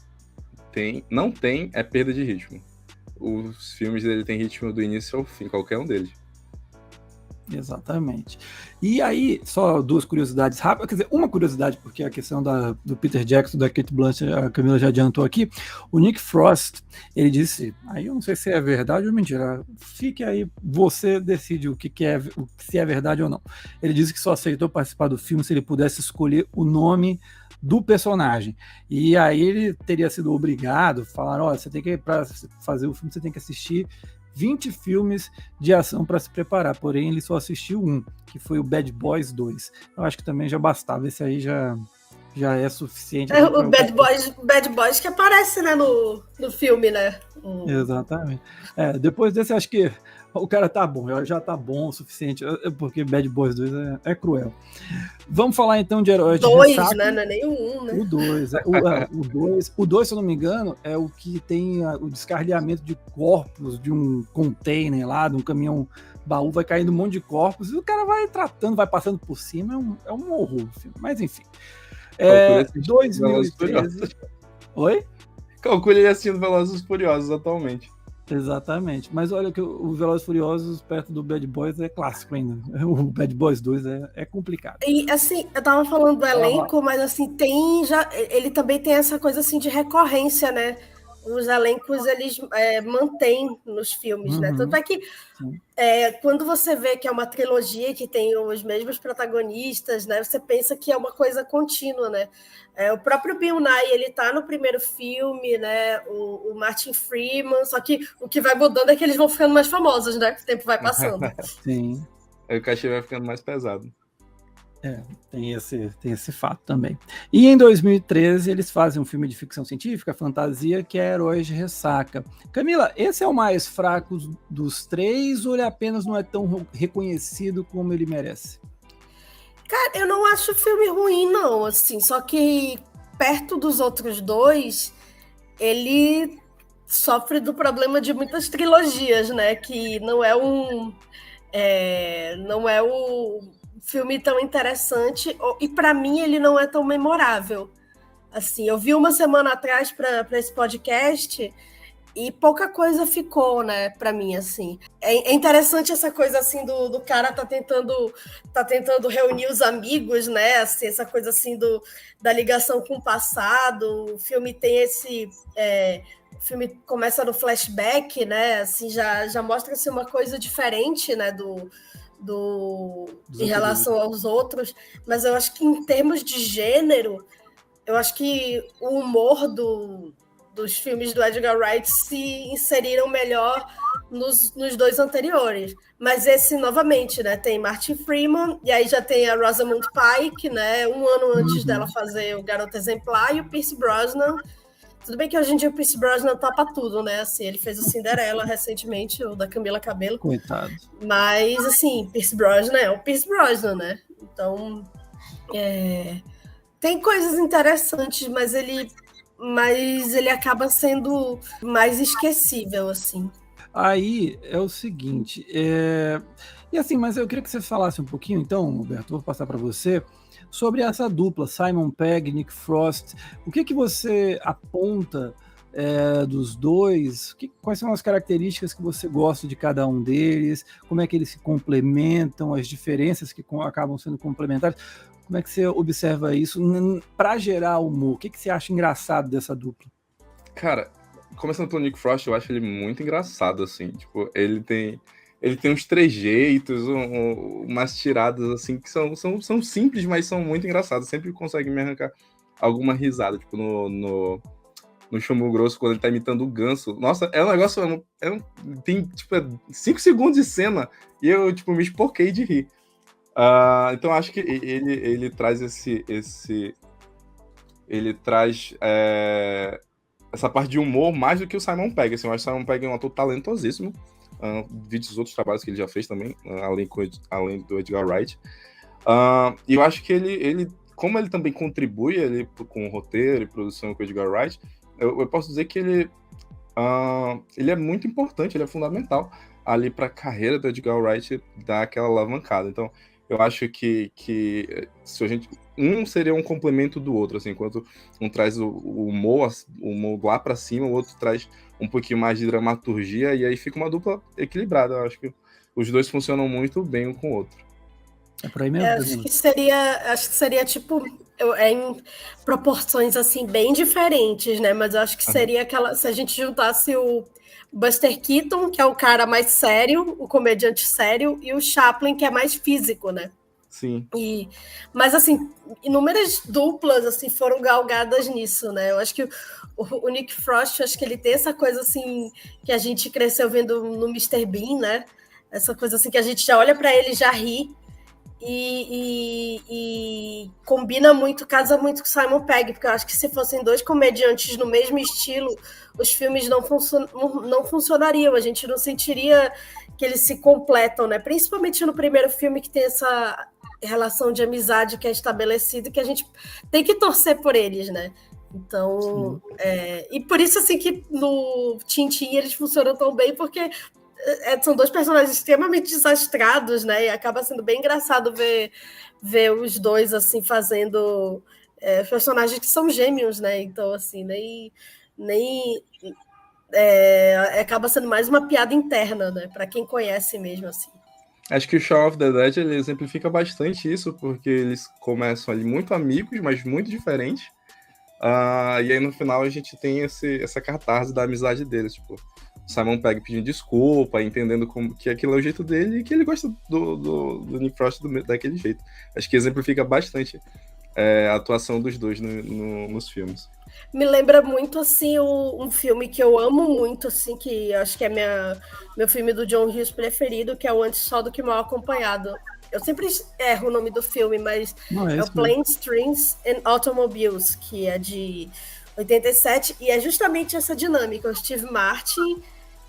não tem, é perda de ritmo. Os filmes dele têm ritmo do início ao fim, qualquer um deles. Exatamente. E aí, só duas curiosidades rápidas, quer dizer, uma curiosidade, porque a questão do Peter Jackson, da Cate Blanchett, a Camila já adiantou aqui. O Nick Frost, ele disse, aí eu não sei se é verdade ou mentira, fique aí, você decide se é verdade ou não. Ele disse que só aceitou participar do filme se ele pudesse escolher o nome do personagem. E aí ele teria sido obrigado, falaram, olha, você tem que, para fazer o filme, você tem que assistir 20 filmes de ação para se preparar, porém ele só assistiu um, que foi o Bad Boys 2. Eu acho que também já bastava, esse aí já é suficiente. O Bad Boys que aparece, né, no filme, né? Exatamente. Depois desse, acho que o cara tá bom, já tá bom o suficiente, porque Bad Boys 2 é cruel. Vamos falar então de heróis de ressaca. 2, né? Não é nem o 1, né? O 2, se eu não me engano, é o que tem o descarrilhamento de corpos de um container lá, de um caminhão baú, vai caindo um monte de corpos, e o cara vai tratando, vai passando por cima, é um horror o filme, mas enfim. 2013. Oi? Calcule ele assistindo Velozes e Furiosos atualmente. Exatamente, mas olha que o Velozes e Furiosos perto do Bad Boys é clássico ainda. O Bad Boys 2 é complicado. E assim, eu tava falando do elenco, mas assim, ele também tem essa coisa assim de recorrência, né? Os elencos, eles mantêm nos filmes, né? Tanto é que quando você vê que é uma trilogia que tem os mesmos protagonistas, né? Você pensa que é uma coisa contínua, né? O próprio Bill Nye, ele tá no primeiro filme, né? O Martin Freeman, só que o que vai mudando é que eles vão ficando mais famosos, né? O tempo vai passando. Sim. Aí o cachê vai ficando mais pesado. Tem esse fato também. E em 2013 eles fazem um filme de ficção científica, fantasia, que é Heróis de Ressaca. Camila, esse é o mais fraco dos três ou ele apenas não é tão reconhecido como ele merece? Cara, eu não acho o filme ruim, não, assim, só que perto dos outros dois, ele sofre do problema de muitas trilogias, né, que não é um filme tão interessante, e para mim ele não é tão memorável. Assim, eu vi uma semana atrás para esse podcast e pouca coisa ficou, né, para mim, assim. É interessante essa coisa, assim, do cara tá tentando reunir os amigos, né, assim, essa coisa, assim, da ligação com o passado. O filme tem o filme começa no flashback, né, assim, já mostra-se uma coisa diferente, né, em relação aos outros, mas eu acho que em termos de gênero, eu acho que o humor dos filmes do Edgar Wright se inseriram melhor nos dois anteriores. Mas esse, novamente, né, tem Martin Freeman, e aí já tem a Rosamund Pike, né, um ano antes dela fazer o Garota Exemplar, e o Pierce Brosnan, Tudo bem que hoje em dia o Pierce Brosnan topa tudo, né? Assim, ele fez o Cinderela recentemente, o da Camila Cabello. Coitado. Mas, assim, Pierce Brosnan é o Pierce Brosnan, né? Então, tem coisas interessantes, mas ele acaba sendo mais esquecível, assim. Aí é o seguinte, e assim, mas eu queria que você falasse um pouquinho, então, Roberto, vou passar para você, sobre essa dupla, Simon Pegg, Nick Frost. O que você aponta dos dois? Quais são as características que você gosta de cada um deles? Como é que eles se complementam, as diferenças que acabam sendo complementares? Como é que você observa isso para gerar humor? O que você acha engraçado dessa dupla? Cara, começando pelo Nick Frost, eu acho ele muito engraçado, assim. Tipo, ele tem uns trejeitos, umas tiradas, assim, que são simples, mas são muito engraçadas. Sempre consegue me arrancar alguma risada. Tipo, no Chumbo Grosso, quando ele tá imitando o Ganso. Nossa, é um negócio... tem, tipo, 5 segundos de cena e eu, tipo, me espoquei de rir. Então, acho que ele traz ele traz essa parte de humor mais do que o Simon Pegg. Assim, eu acho que o Simon Pegg é um ator talentosíssimo. Vi os outros trabalhos que ele já fez também, além do Edgar Wright. E eu acho que ele, como ele também contribui ali com o roteiro e produção com o Edgar Wright, eu posso dizer que ele é muito importante, ele é fundamental ali para a carreira do Edgar Wright dar aquela alavancada. Então, eu acho que se a gente... Um seria um complemento do outro, assim, enquanto um traz o humor lá para cima, o outro traz um pouquinho mais de dramaturgia, e aí fica uma dupla equilibrada. Eu acho que os dois funcionam muito bem um com o outro. É por aí mesmo? Acho que seria tipo em proporções assim bem diferentes, né? Mas eu acho que seria aquela, se a gente juntasse o Buster Keaton, que é o cara mais sério, o comediante sério, e o Chaplin, que é mais físico, né? Sim. Mas assim, inúmeras duplas assim foram galgadas nisso, né? Eu acho que o Nick Frost, acho que ele tem essa coisa assim que a gente cresceu vendo no Mr. Bean, né? Essa coisa assim que a gente já olha para ele e já ri. E combina muito, casa muito com Simon Pegg, porque eu acho que se fossem dois comediantes no mesmo estilo, os filmes não funcionariam, a gente não sentiria que eles se completam, né? Principalmente no primeiro filme, que tem essa relação de amizade que é estabelecida, que a gente tem que torcer por eles, né? Então, e por isso assim que no Tintin eles funcionam tão bem, porque são dois personagens extremamente desastrados, né? E acaba sendo bem engraçado ver os dois assim fazendo personagens que são gêmeos, né? Então, assim, acaba sendo mais uma piada interna, né? Para quem conhece mesmo, assim. Acho que o Shaun of the Dead ele exemplifica bastante isso, porque eles começam ali muito amigos, mas muito diferentes. E aí no final a gente tem essa catarse da amizade deles, tipo, Simon Pegg pedindo desculpa, entendendo que aquilo é o jeito dele e que ele gosta do Nick Frost daquele jeito. Acho que exemplifica bastante a atuação dos dois nos filmes. Me lembra muito, assim, um filme que eu amo muito, assim, que acho que é meu filme do John Hughes preferido, que é o Antes Só do Que Mal Acompanhado. Eu sempre erro o nome do filme, mas é o Planes, Trains and Automobiles, que é de 87, e é justamente essa dinâmica. O Steve Martin,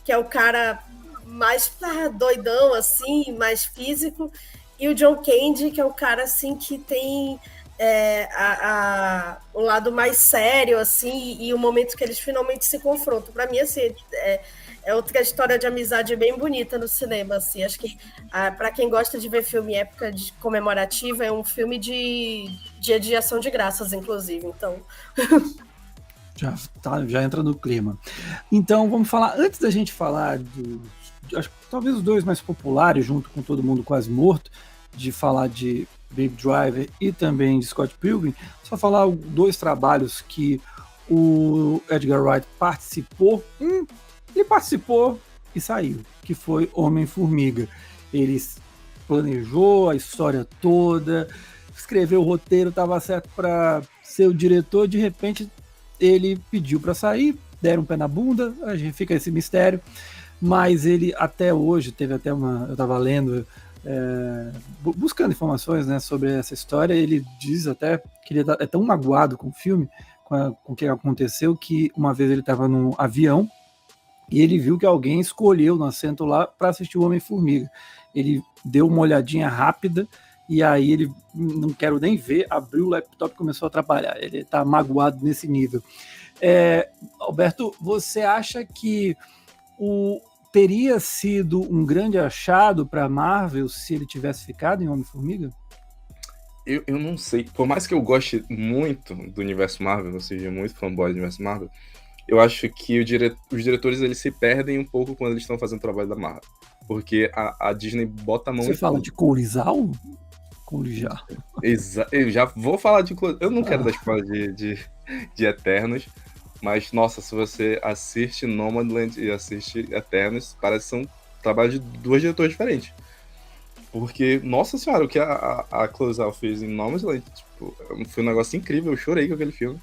que é o cara mais doidão, assim, mais físico, e o John Candy, que é o cara, assim, que tem o lado mais sério, assim, e o momento que eles finalmente se confrontam. Para mim, assim, é outra história de amizade bem bonita no cinema, assim. Acho que para quem gosta de ver filme em época comemorativa, é um filme de Dia de Ação de Graças, inclusive. Então... Já entra no clima. Então, vamos falar, antes da gente falar acho que talvez os dois mais populares, junto com Todo Mundo Quase Morto, de falar de Baby Driver e também de Scott Pilgrim, só falar dois trabalhos que o Edgar Wright participou. Ele participou e saiu, que foi Homem-Formiga. Ele planejou a história toda, escreveu o roteiro, estava certo para ser o diretor, de repente ele pediu para sair, deram um pé na bunda, a gente fica esse mistério, mas ele até hoje teve até eu estava lendo, buscando informações, né, sobre essa história, ele diz até que ele é tão magoado com o filme com o que aconteceu, que uma vez ele estava no avião e ele viu que alguém escolheu no assento lá para assistir o Homem-Formiga. Ele deu uma olhadinha rápida e aí ele, não quero nem ver, abriu o laptop e começou a trabalhar. Ele está magoado nesse nível. Alberto, você acha que teria sido um grande achado para a Marvel se ele tivesse ficado em Homem-Formiga? Eu não sei. Por mais que eu goste muito do universo Marvel, ou seja, muito fanboy do universo Marvel, eu acho que os diretores eles se perdem um pouco quando eles estão fazendo o trabalho da Marvel. Porque a Disney bota a mão... Você fala de Corizal? Corizal. Eu já vou falar de... Eu não quero dar spoiler de Eternos, mas, nossa, se você assiste Nomadland e assiste Eternos, parece que são trabalhos de duas diretoras diferentes. Porque, nossa senhora, o que a Clouzal fez em Nomadland, tipo, foi um negócio incrível, eu chorei com aquele filme.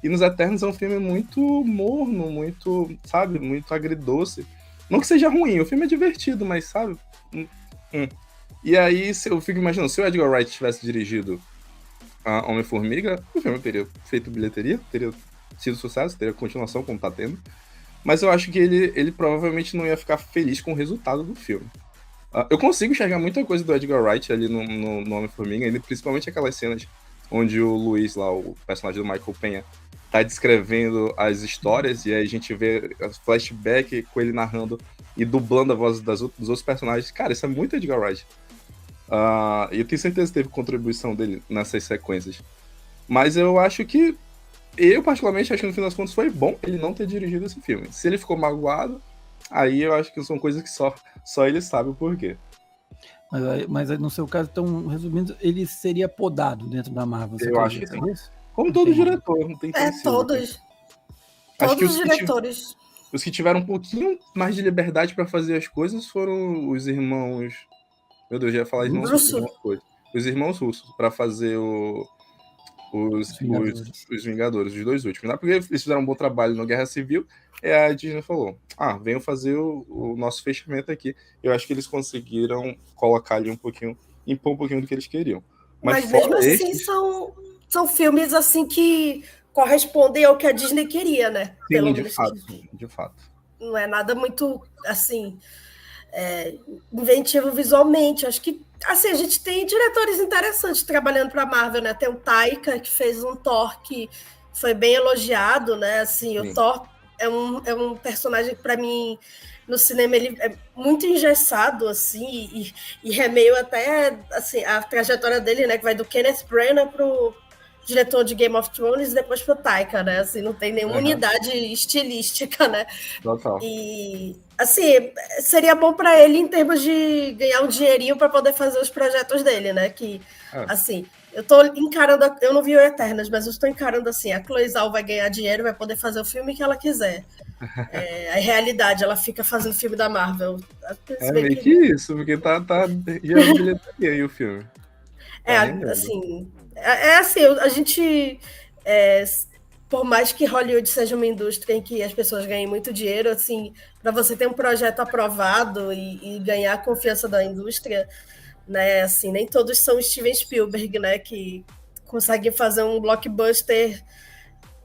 E nos Eternos é um filme muito morno, muito, sabe, muito agridoce. Não que seja ruim, o filme é divertido, mas, sabe... E aí, eu fico imaginando, se o Edgar Wright tivesse dirigido a Homem-Formiga, o filme teria feito bilheteria, teria sido sucesso, teria continuação, como tá tendo. Mas eu acho que ele provavelmente não ia ficar feliz com o resultado do filme. Eu consigo enxergar muita coisa do Edgar Wright ali no Homem-Formiga, principalmente aquelas cenas onde o Luiz, lá, o personagem do Michael Peña, tá descrevendo as histórias, e aí a gente vê flashback com ele narrando e dublando a voz dos outros personagens. Cara, isso é muito Edgar Wright. E eu tenho certeza que teve contribuição dele nessas sequências. Mas eu acho que... Eu, particularmente, acho que no final das contas foi bom ele não ter dirigido esse filme. Se ele ficou magoado, aí eu acho que são coisas que só ele sabe o porquê. Mas no seu caso, então, resumindo, ele seria podado dentro da Marvel. Eu acho que sim. Como todo diretor, não tem como. Todos. Acho que Todos os diretores. Os que tiveram um pouquinho mais de liberdade para fazer as coisas foram os irmãos... Meu Deus, já ia falar irmãos russos. Os irmãos russos, para fazer os Vingadores, os dois últimos. Não é porque eles fizeram um bom trabalho na Guerra Civil, e a Disney falou, venham fazer o nosso fechamento aqui. Eu acho que eles conseguiram colocar ali impor um pouquinho do que eles queriam. Mas mesmo assim são filmes assim que correspondem ao que a Disney queria, né? Sim, pelo menos de fato. Não é nada muito, assim, inventivo visualmente. Acho que, assim, a gente tem diretores interessantes trabalhando para a Marvel, né? Tem o Taika, que fez um Thor que foi bem elogiado, né? Assim, o Thor é um personagem que, para mim, no cinema, ele é muito engessado, assim, e é meio até, assim, a trajetória dele, né? Que vai do Kenneth Branagh pro diretor de Game of Thrones e depois pro Taika, né? Assim, não tem nenhuma unidade estilística, né? Total. E, assim, seria bom para ele em termos de ganhar um dinheirinho para poder fazer os projetos dele, né? Que, assim, eu tô encarando... Eu não vi o Eternas, mas eu estou encarando assim, a Chloe Zhao vai ganhar dinheiro, vai poder fazer o filme que ela quiser. A realidade, ela fica fazendo filme da Marvel. É meio que isso, porque tá gerando bilheteria aí o filme. Assim... assim, a gente... por mais que Hollywood seja uma indústria em que as pessoas ganhem muito dinheiro, assim, para você ter um projeto aprovado e ganhar a confiança da indústria, né, assim, nem todos são Steven Spielberg, né, que conseguem fazer um blockbuster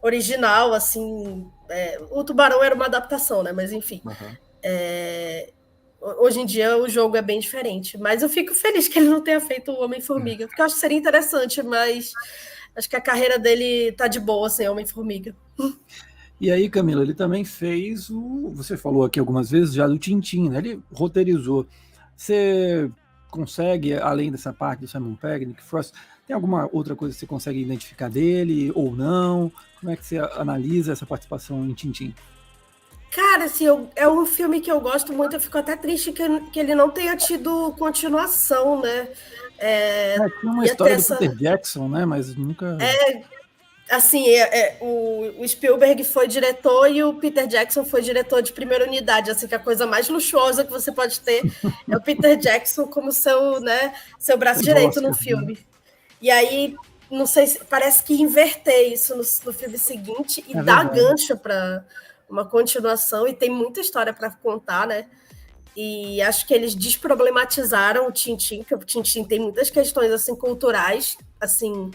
original, assim. O Tubarão era uma adaptação, né, mas enfim. Hoje em dia o jogo é bem diferente, mas eu fico feliz que ele não tenha feito o Homem-Formiga, porque eu acho que seria interessante, mas acho que a carreira dele tá de boa sem Homem-Formiga. E aí, Camila, ele também fez você falou aqui algumas vezes já do Tintin, né? Ele roteirizou. Você consegue, além dessa parte do Simon Pegg, Nick Frost, tem alguma outra coisa que você consegue identificar dele ou não? Como é que você analisa essa participação em Tintin? Cara, assim, é um filme que eu gosto muito, eu fico até triste que ele não tenha tido continuação, né? Tinha uma história do Peter Jackson, né? Mas nunca... Assim, o Spielberg foi diretor e o Peter Jackson foi diretor de primeira unidade, assim, que a coisa mais luxuosa que você pode ter é o Peter Jackson como seu braço direito no filme. E aí, não sei, parece que inverter isso no filme seguinte e dar gancho para uma continuação, e tem muita história para contar, né? E acho que eles desproblematizaram o Tintin, porque o Tintin tem muitas questões assim culturais, assim,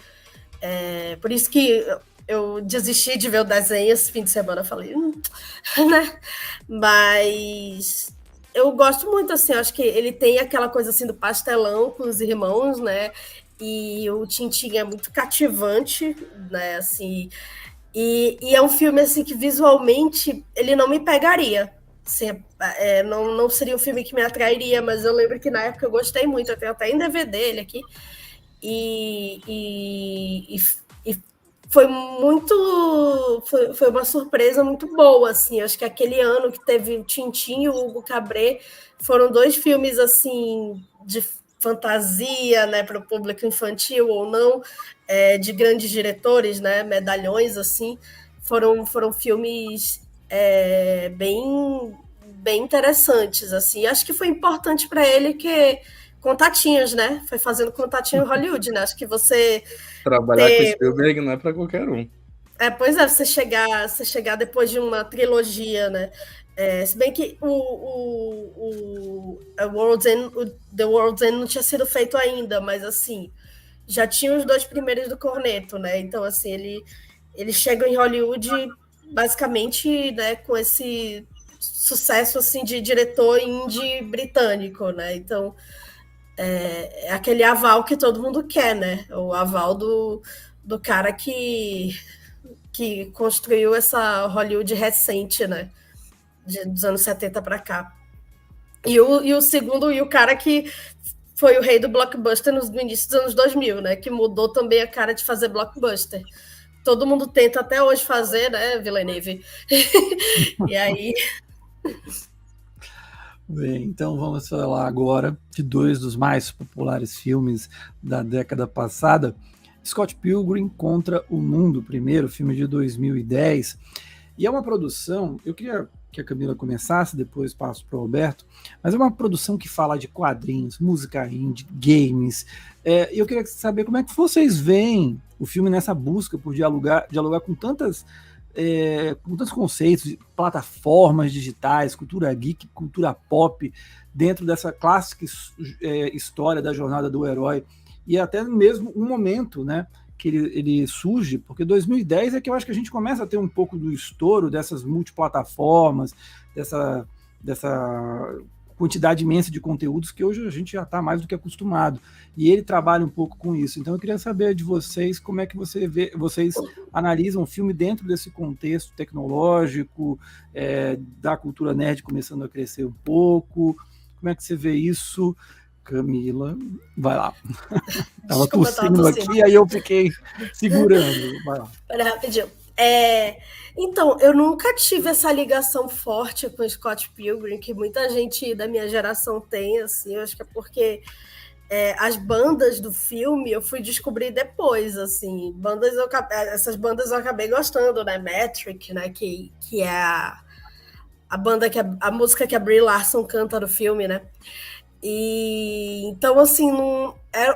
por isso que eu desisti de ver o desenho esse fim de semana, falei, né? Mas eu gosto muito, assim, acho que ele tem aquela coisa assim do pastelão com os irmãos, né? E o Tintin é muito cativante, né? Assim, e é um filme assim que visualmente ele não me pegaria. Assim, não seria um filme que me atrairia, mas eu lembro que na época eu gostei muito, eu tenho até em DVD ele aqui. E foi muito. Foi uma surpresa muito boa, assim. Acho que aquele ano que teve o Tintin e o Hugo Cabret foram 2 filmes assim de fantasia, né, para o público infantil ou não, de grandes diretores, né, medalhões assim. Foram filmes bem interessantes, assim. Acho que foi importante para ele que contatinhos, né? Foi fazendo contatinho em Hollywood, né? Acho que você Trabalhar com Spielberg não é para qualquer um. Pois é, você chegar depois de uma trilogia, né? Se bem que The World's End não tinha sido feito ainda, mas assim, já tinha os 2 primeiros do Cornetto, né? Então, assim, ele chega em Hollywood basicamente, né, com esse sucesso assim de diretor indie britânico, né? Então, é aquele aval que todo mundo quer, né? O aval do cara que construiu essa Hollywood recente, né? Dos anos 70 para cá. E o segundo, e o cara que foi o rei do blockbuster no início dos anos 2000, né? Que mudou também a cara de fazer blockbuster. Todo mundo tenta até hoje fazer, né, Villeneuve? E aí... Bem, então vamos falar agora de 2 dos mais populares filmes da década passada. Scott Pilgrim contra o Mundo, primeiro filme de 2010. E é uma produção, eu queria que a Camila começasse, depois passo para o Roberto, mas é uma produção que fala de quadrinhos, música indie, games. Eu queria saber como é que vocês veem o filme nessa busca por dialogar com tantos conceitos, plataformas digitais, cultura geek, cultura pop, dentro dessa clássica história da jornada do herói, e até mesmo um momento, né, que ele surge, porque 2010 é que eu acho que a gente começa a ter um pouco do estouro dessas multiplataformas, dessa quantidade imensa de conteúdos que hoje a gente já está mais do que acostumado. E ele trabalha um pouco com isso. Então eu queria saber de vocês como é que vocês analisam o filme dentro desse contexto tecnológico, da cultura nerd começando a crescer um pouco. Como é que você vê isso? Camila, vai lá. Tava tossindo aqui, aí eu fiquei segurando. Vai lá. Pera, rapidinho. Então, eu nunca tive essa ligação forte com o Scott Pilgrim, que muita gente da minha geração tem, assim, eu acho que é porque as bandas do filme eu fui descobrir depois, assim, essas bandas eu acabei gostando, né, Metric, né, que é a banda, a música que a Brie Larson canta no filme, né, e então, assim,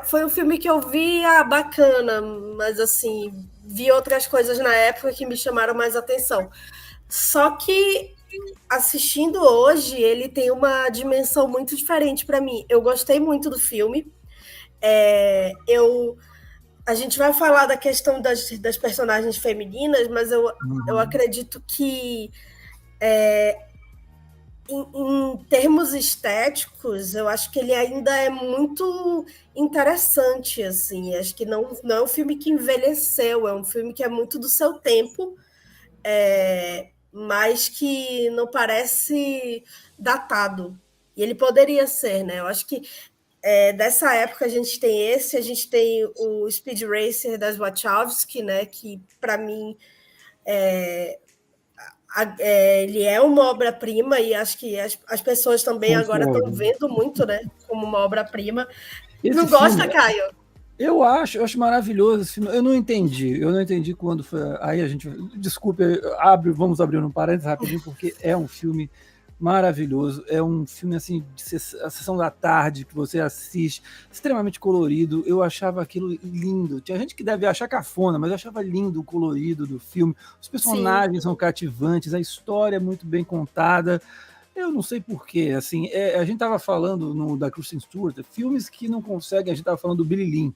foi um filme que eu via bacana, mas assim, vi outras coisas na época que me chamaram mais atenção. Só que assistindo hoje, ele tem uma dimensão muito diferente para mim. Eu gostei muito do filme. A gente vai falar da questão das personagens femininas, mas eu acredito que em termos estéticos, eu acho que ele ainda é muito interessante, assim. Acho que não é um filme que envelheceu, é um filme que é muito do seu tempo, mas que não parece datado. E ele poderia ser, né? Eu acho que dessa época a gente tem o Speed Racer das Wachowski, né? Que para mim ele é uma obra-prima e acho que as pessoas também agora estão vendo muito, né, como uma obra-prima. Não gosta, Caio? Eu acho maravilhoso esse filme. Eu não entendi quando foi. Aí a gente, desculpe, vamos abrir um parênteses rapidinho, porque é um filme maravilhoso. É um filme assim a sessão da tarde que você assiste, extremamente colorido. Eu achava aquilo lindo. Tinha gente que deve achar cafona, mas eu achava lindo o colorido do filme. Os personagens são cativantes, a história é muito bem contada. Eu não sei porquê, assim, a gente estava falando da Kristen Stewart, filmes que não conseguem, a gente estava falando do Billy Lynn,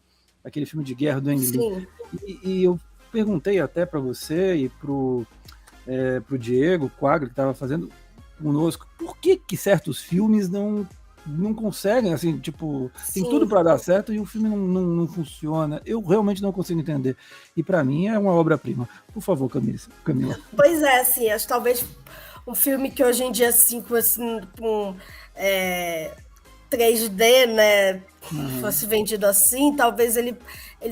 aquele filme de guerra do Ang Lee, e eu perguntei até para você e pro Diego Quaglia, que estava fazendo conosco, por que certos filmes não conseguem, assim, tipo, tem Sim. tudo para dar certo e o filme não funciona. Eu realmente não consigo entender. E para mim é uma obra-prima. Por favor, Camila. Pois é, assim, acho que talvez um filme que hoje em dia, assim, com 3D, né, fosse vendido assim, talvez ele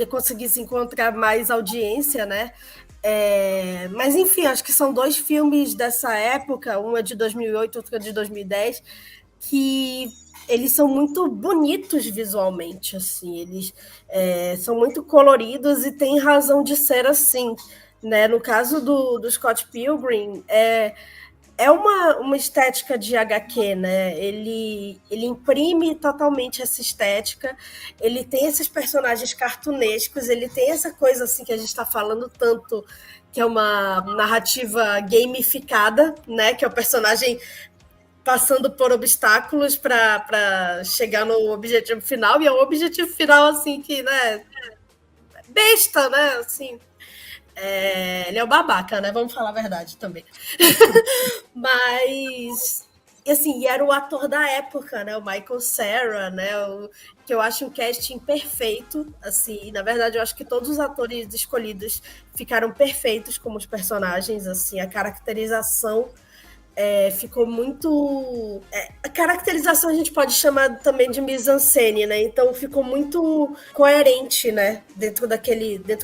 conseguisse encontrar mais audiência, né? Mas enfim, acho que são 2 filmes dessa época, um é de 2008, outro é de 2010, que eles são muito bonitos visualmente, assim, eles são muito coloridos e têm razão de ser assim, né? No caso do Scott Pilgrim, é uma estética de HQ, né? Ele imprime totalmente essa estética, ele tem esses personagens cartunescos, ele tem essa coisa assim que a gente está falando tanto, que é uma narrativa gamificada, né? Que é o personagem passando por obstáculos para chegar no objetivo final, e é um objetivo final assim que, né? Besta, né? Assim, ele é o babaca, né? Vamos falar a verdade também. Mas, assim, era o ator da época, né? O Michael Cera, né? Que eu acho um casting perfeito, assim. Na verdade, eu acho que todos os atores escolhidos ficaram perfeitos como os personagens, assim. A caracterização ficou muito... a caracterização a gente pode chamar também de mise-en-scène, né? Então ficou muito coerente, né? Dentro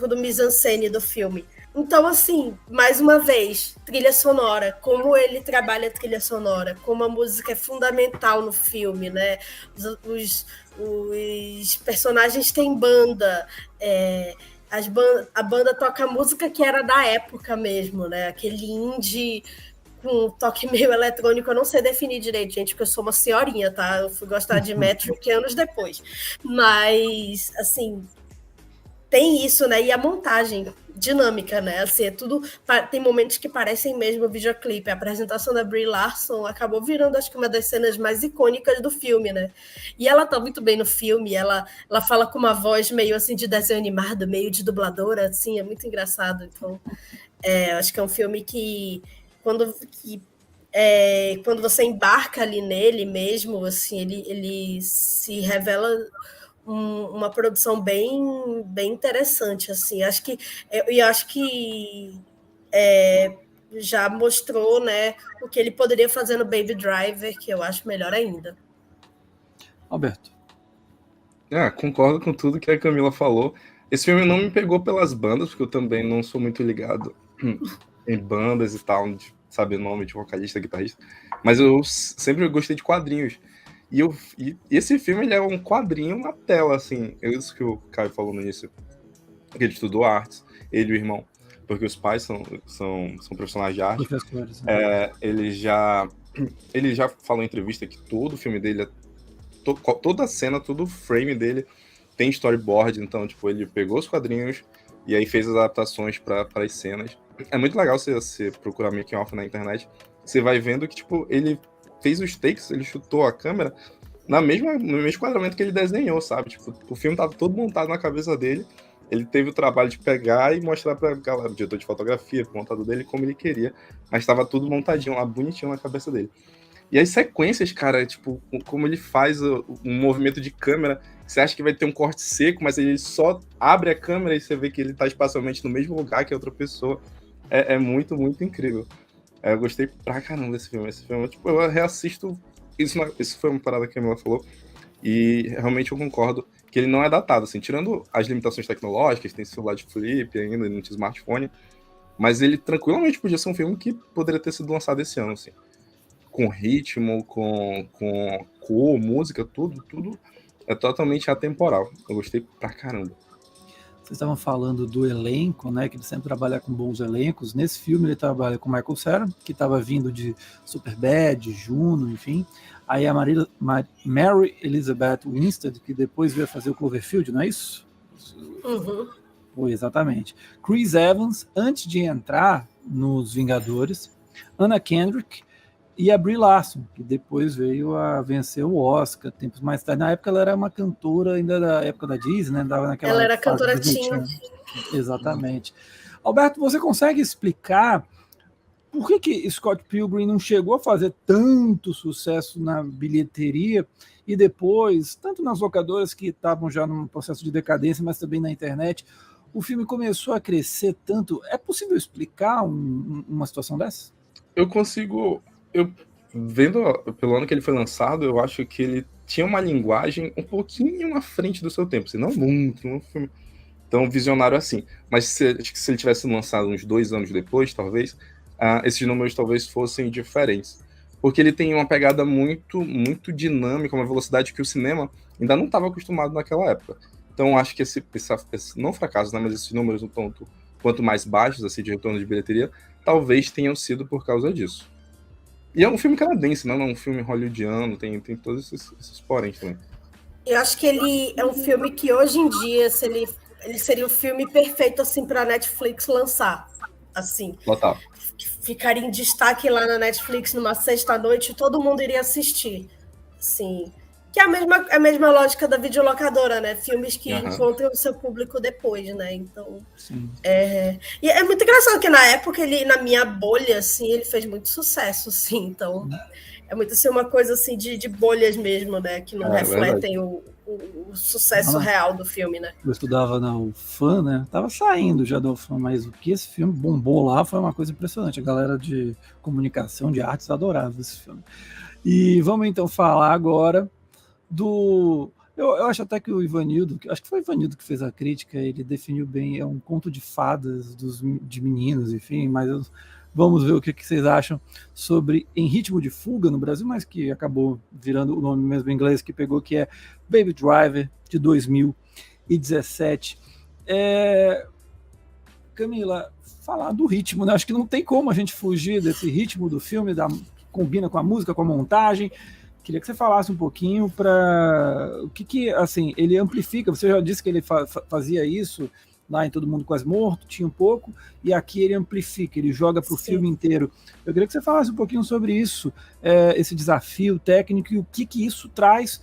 do mise-en-scène do filme. Então, assim, mais uma vez, trilha sonora, como ele trabalha a trilha sonora, como a música é fundamental no filme, né? Os personagens têm banda, a banda toca música que era da época mesmo, né? Aquele indie com um toque meio eletrônico, eu não sei definir direito, gente, porque eu sou uma senhorinha, tá? Eu fui gostar de Metric anos depois. Mas, assim, tem isso, né? E a montagem dinâmica, né? Assim, tudo... Tem momentos que parecem mesmo videoclipe. A apresentação da Brie Larson acabou virando, acho que, uma das cenas mais icônicas do filme, né? E ela tá muito bem no filme, ela fala com uma voz meio, assim, de desenho animado, meio de dubladora, assim, é muito engraçado. Então, acho que é um filme que quando você embarca ali nele mesmo, assim, ele se revela uma produção bem, bem interessante, assim. Acho que já mostrou, né, o que ele poderia fazer no Baby Driver, que eu acho melhor ainda. Alberto. Concordo com tudo que a Camila falou. Esse filme não me pegou pelas bandas, porque eu também não sou muito ligado em bandas e tal, de saber o nome de vocalista, guitarrista, mas eu sempre gostei de quadrinhos. E esse filme, ele é um quadrinho na tela, assim, isso que o Caio falou no início, que ele estudou artes, ele e o irmão, porque os pais são profissionais de arte. Professores, né? Ele já falou em entrevista que todo o filme dele, toda a cena, todo o frame dele tem storyboard, então, tipo, ele pegou os quadrinhos e aí fez as adaptações para as cenas. É muito legal você procurar making off na internet, você vai vendo que, tipo, ele fez os takes, ele chutou a câmera no mesmo enquadramento que ele desenhou, sabe? Tipo, o filme tava todo montado na cabeça dele, ele teve o trabalho de pegar e mostrar pra galera, o diretor de fotografia, pro montador dele, como ele queria, mas tava tudo montadinho lá, bonitinho na cabeça dele. E as sequências, cara, tipo, como ele faz um movimento de câmera, você acha que vai ter um corte seco, mas ele só abre a câmera e você vê que ele tá espacialmente no mesmo lugar que a outra pessoa. É muito, muito incrível. Eu gostei pra caramba desse filme. Esse filme, tipo, eu reassisto. Isso foi uma parada que a Camila falou. E realmente eu concordo que ele não é datado, assim, tirando as limitações tecnológicas, tem celular de flip ainda, não tinha smartphone. Mas ele tranquilamente podia ser um filme que poderia ter sido lançado esse ano, assim. Com ritmo, com cor, música, tudo é totalmente atemporal. Eu gostei pra caramba. Vocês estavam falando do elenco, né? Que ele sempre trabalha com bons elencos. Nesse filme ele trabalha com Michael Cera, que estava vindo de Superbad, Juno, enfim. Aí a Mary Elizabeth Winstead, que depois veio fazer o Cloverfield, não é isso? Uhum. Foi, exatamente. Chris Evans, antes de entrar nos Vingadores. Anna Kendrick e a Brie Larson, que depois veio a vencer o Oscar tempos mais tarde. Na época ela era uma cantora ainda da época da Disney, né? Dava naquela Ela era fase cantora dos 20 teen. anos. Exatamente. Alberto, você consegue explicar por que Scott Pilgrim não chegou a fazer tanto sucesso na bilheteria e depois, tanto nas locadoras que estavam já num processo de decadência, mas também na internet, o filme começou a crescer tanto? É possível explicar uma situação dessa? Eu consigo... Vendo pelo ano que ele foi lançado, eu acho que ele tinha uma linguagem um pouquinho à frente do seu tempo, assim, não muito, não um filme tão visionário assim. Mas acho que se ele tivesse lançado uns 2 anos depois, talvez, esses números talvez fossem diferentes. Porque ele tem uma pegada muito, muito dinâmica, uma velocidade que o cinema ainda não estava acostumado naquela época. Então, acho que esse não fracasso, né, mas esses números, um tanto quanto mais baixos, assim, de retorno de bilheteria, talvez tenham sido por causa disso. E é um filme canadense, não é um filme hollywoodiano, tem todos esses poréns também. Eu acho que ele é um filme que hoje em dia, se ele seria o filme perfeito assim para a Netflix lançar, assim. Total. Ficaria em destaque lá na Netflix numa sexta-noite, todo mundo iria assistir, assim. Que é a mesma lógica da videolocadora, né? Filmes que encontram o seu público depois, né? Então, e é muito engraçado que na época ele, na minha bolha, assim, ele fez muito sucesso, assim. Então, é muito assim uma coisa assim de bolhas mesmo, né? Que não refletem o sucesso real do filme, né? Eu estudava na UFAM, né? Tava saindo já da UFAM, mas o que esse filme bombou lá foi uma coisa impressionante. A galera de comunicação, de artes, adorava esse filme. E vamos então falar agora eu acho até que o Ivanildo, acho que foi o Ivanildo que fez a crítica, ele definiu bem, é um conto de fadas de meninos, enfim, mas vamos ver o que vocês acham sobre Em Ritmo de Fuga no Brasil, mas que acabou virando o nome mesmo em inglês que pegou, que é Baby Driver, de 2017. Camila, falar do ritmo, né? Acho que não tem como a gente fugir desse ritmo do filme, combina com a música, com a montagem. Queria que você falasse um pouquinho para o que assim, ele amplifica. Você já disse que ele fazia isso lá em Todo Mundo Quase Morto, tinha um pouco, e aqui ele amplifica, ele joga para o filme inteiro. Eu queria que você falasse um pouquinho sobre isso, esse desafio técnico e o que isso traz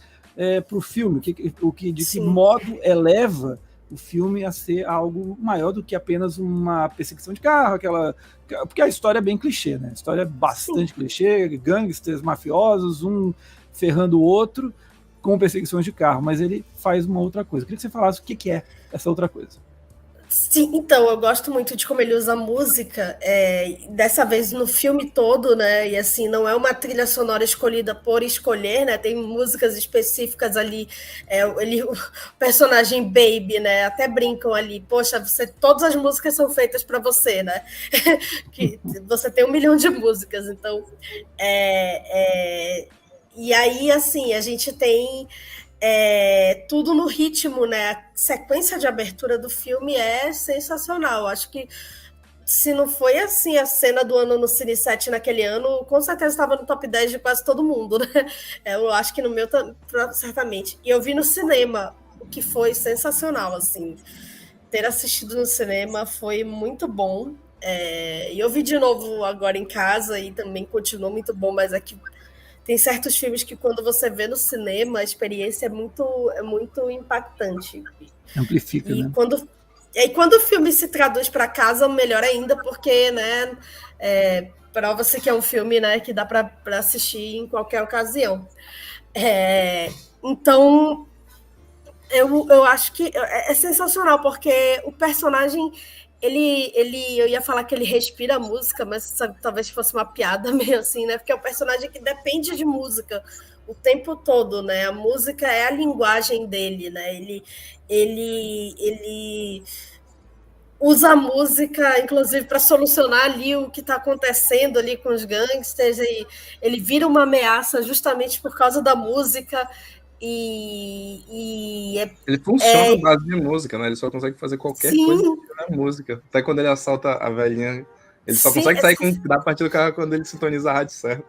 para o filme, de que modo eleva o filme a ser algo maior do que apenas uma perseguição de carro, porque a história é bem clichê, né? A história é bastante clichê, gangsters, mafiosos, um ferrando o outro com perseguições de carro, mas ele faz uma outra coisa. Eu queria que você falasse o que é essa outra coisa. Sim, então, eu gosto muito de como ele usa a música, dessa vez no filme todo, né, e assim, não é uma trilha sonora escolhida por escolher, né, tem músicas específicas ali, o personagem Baby, né, até brincam ali, poxa, todas as músicas são feitas para você, né, que você tem 1 milhão de músicas, então, e aí, assim, a gente tem tudo no ritmo, né? A sequência de abertura do filme é sensacional. Acho que se não foi assim a cena do ano no Cine 7 naquele ano, com certeza estava no top 10 de quase todo mundo, né? Eu acho que no meu certamente. E eu vi no cinema, o que foi sensacional, assim. Ter assistido no cinema foi muito bom. E eu vi de novo agora em casa e também continuou muito bom, mas aqui tem certos filmes que quando você vê no cinema, a experiência é muito impactante. Amplifica, né? Quando o filme se traduz para casa, melhor ainda, porque, né, prova-se que é um filme, né, que dá para assistir em qualquer ocasião. Então, eu acho que é sensacional, porque o personagem... eu ia falar que ele respira a música, mas sabe, talvez fosse uma piada meio assim, né? Porque é um personagem que depende de música o tempo todo, né? A música é a linguagem dele, né? Ele usa a música, inclusive, para solucionar ali o que está acontecendo ali com os gangsters, e ele vira uma ameaça justamente por causa da música. Ele funciona à base de música, né? Ele só consegue fazer qualquer coisa na música. Até quando ele assalta a velhinha, ele só consegue sair da parte do carro quando ele sintoniza a rádio certa.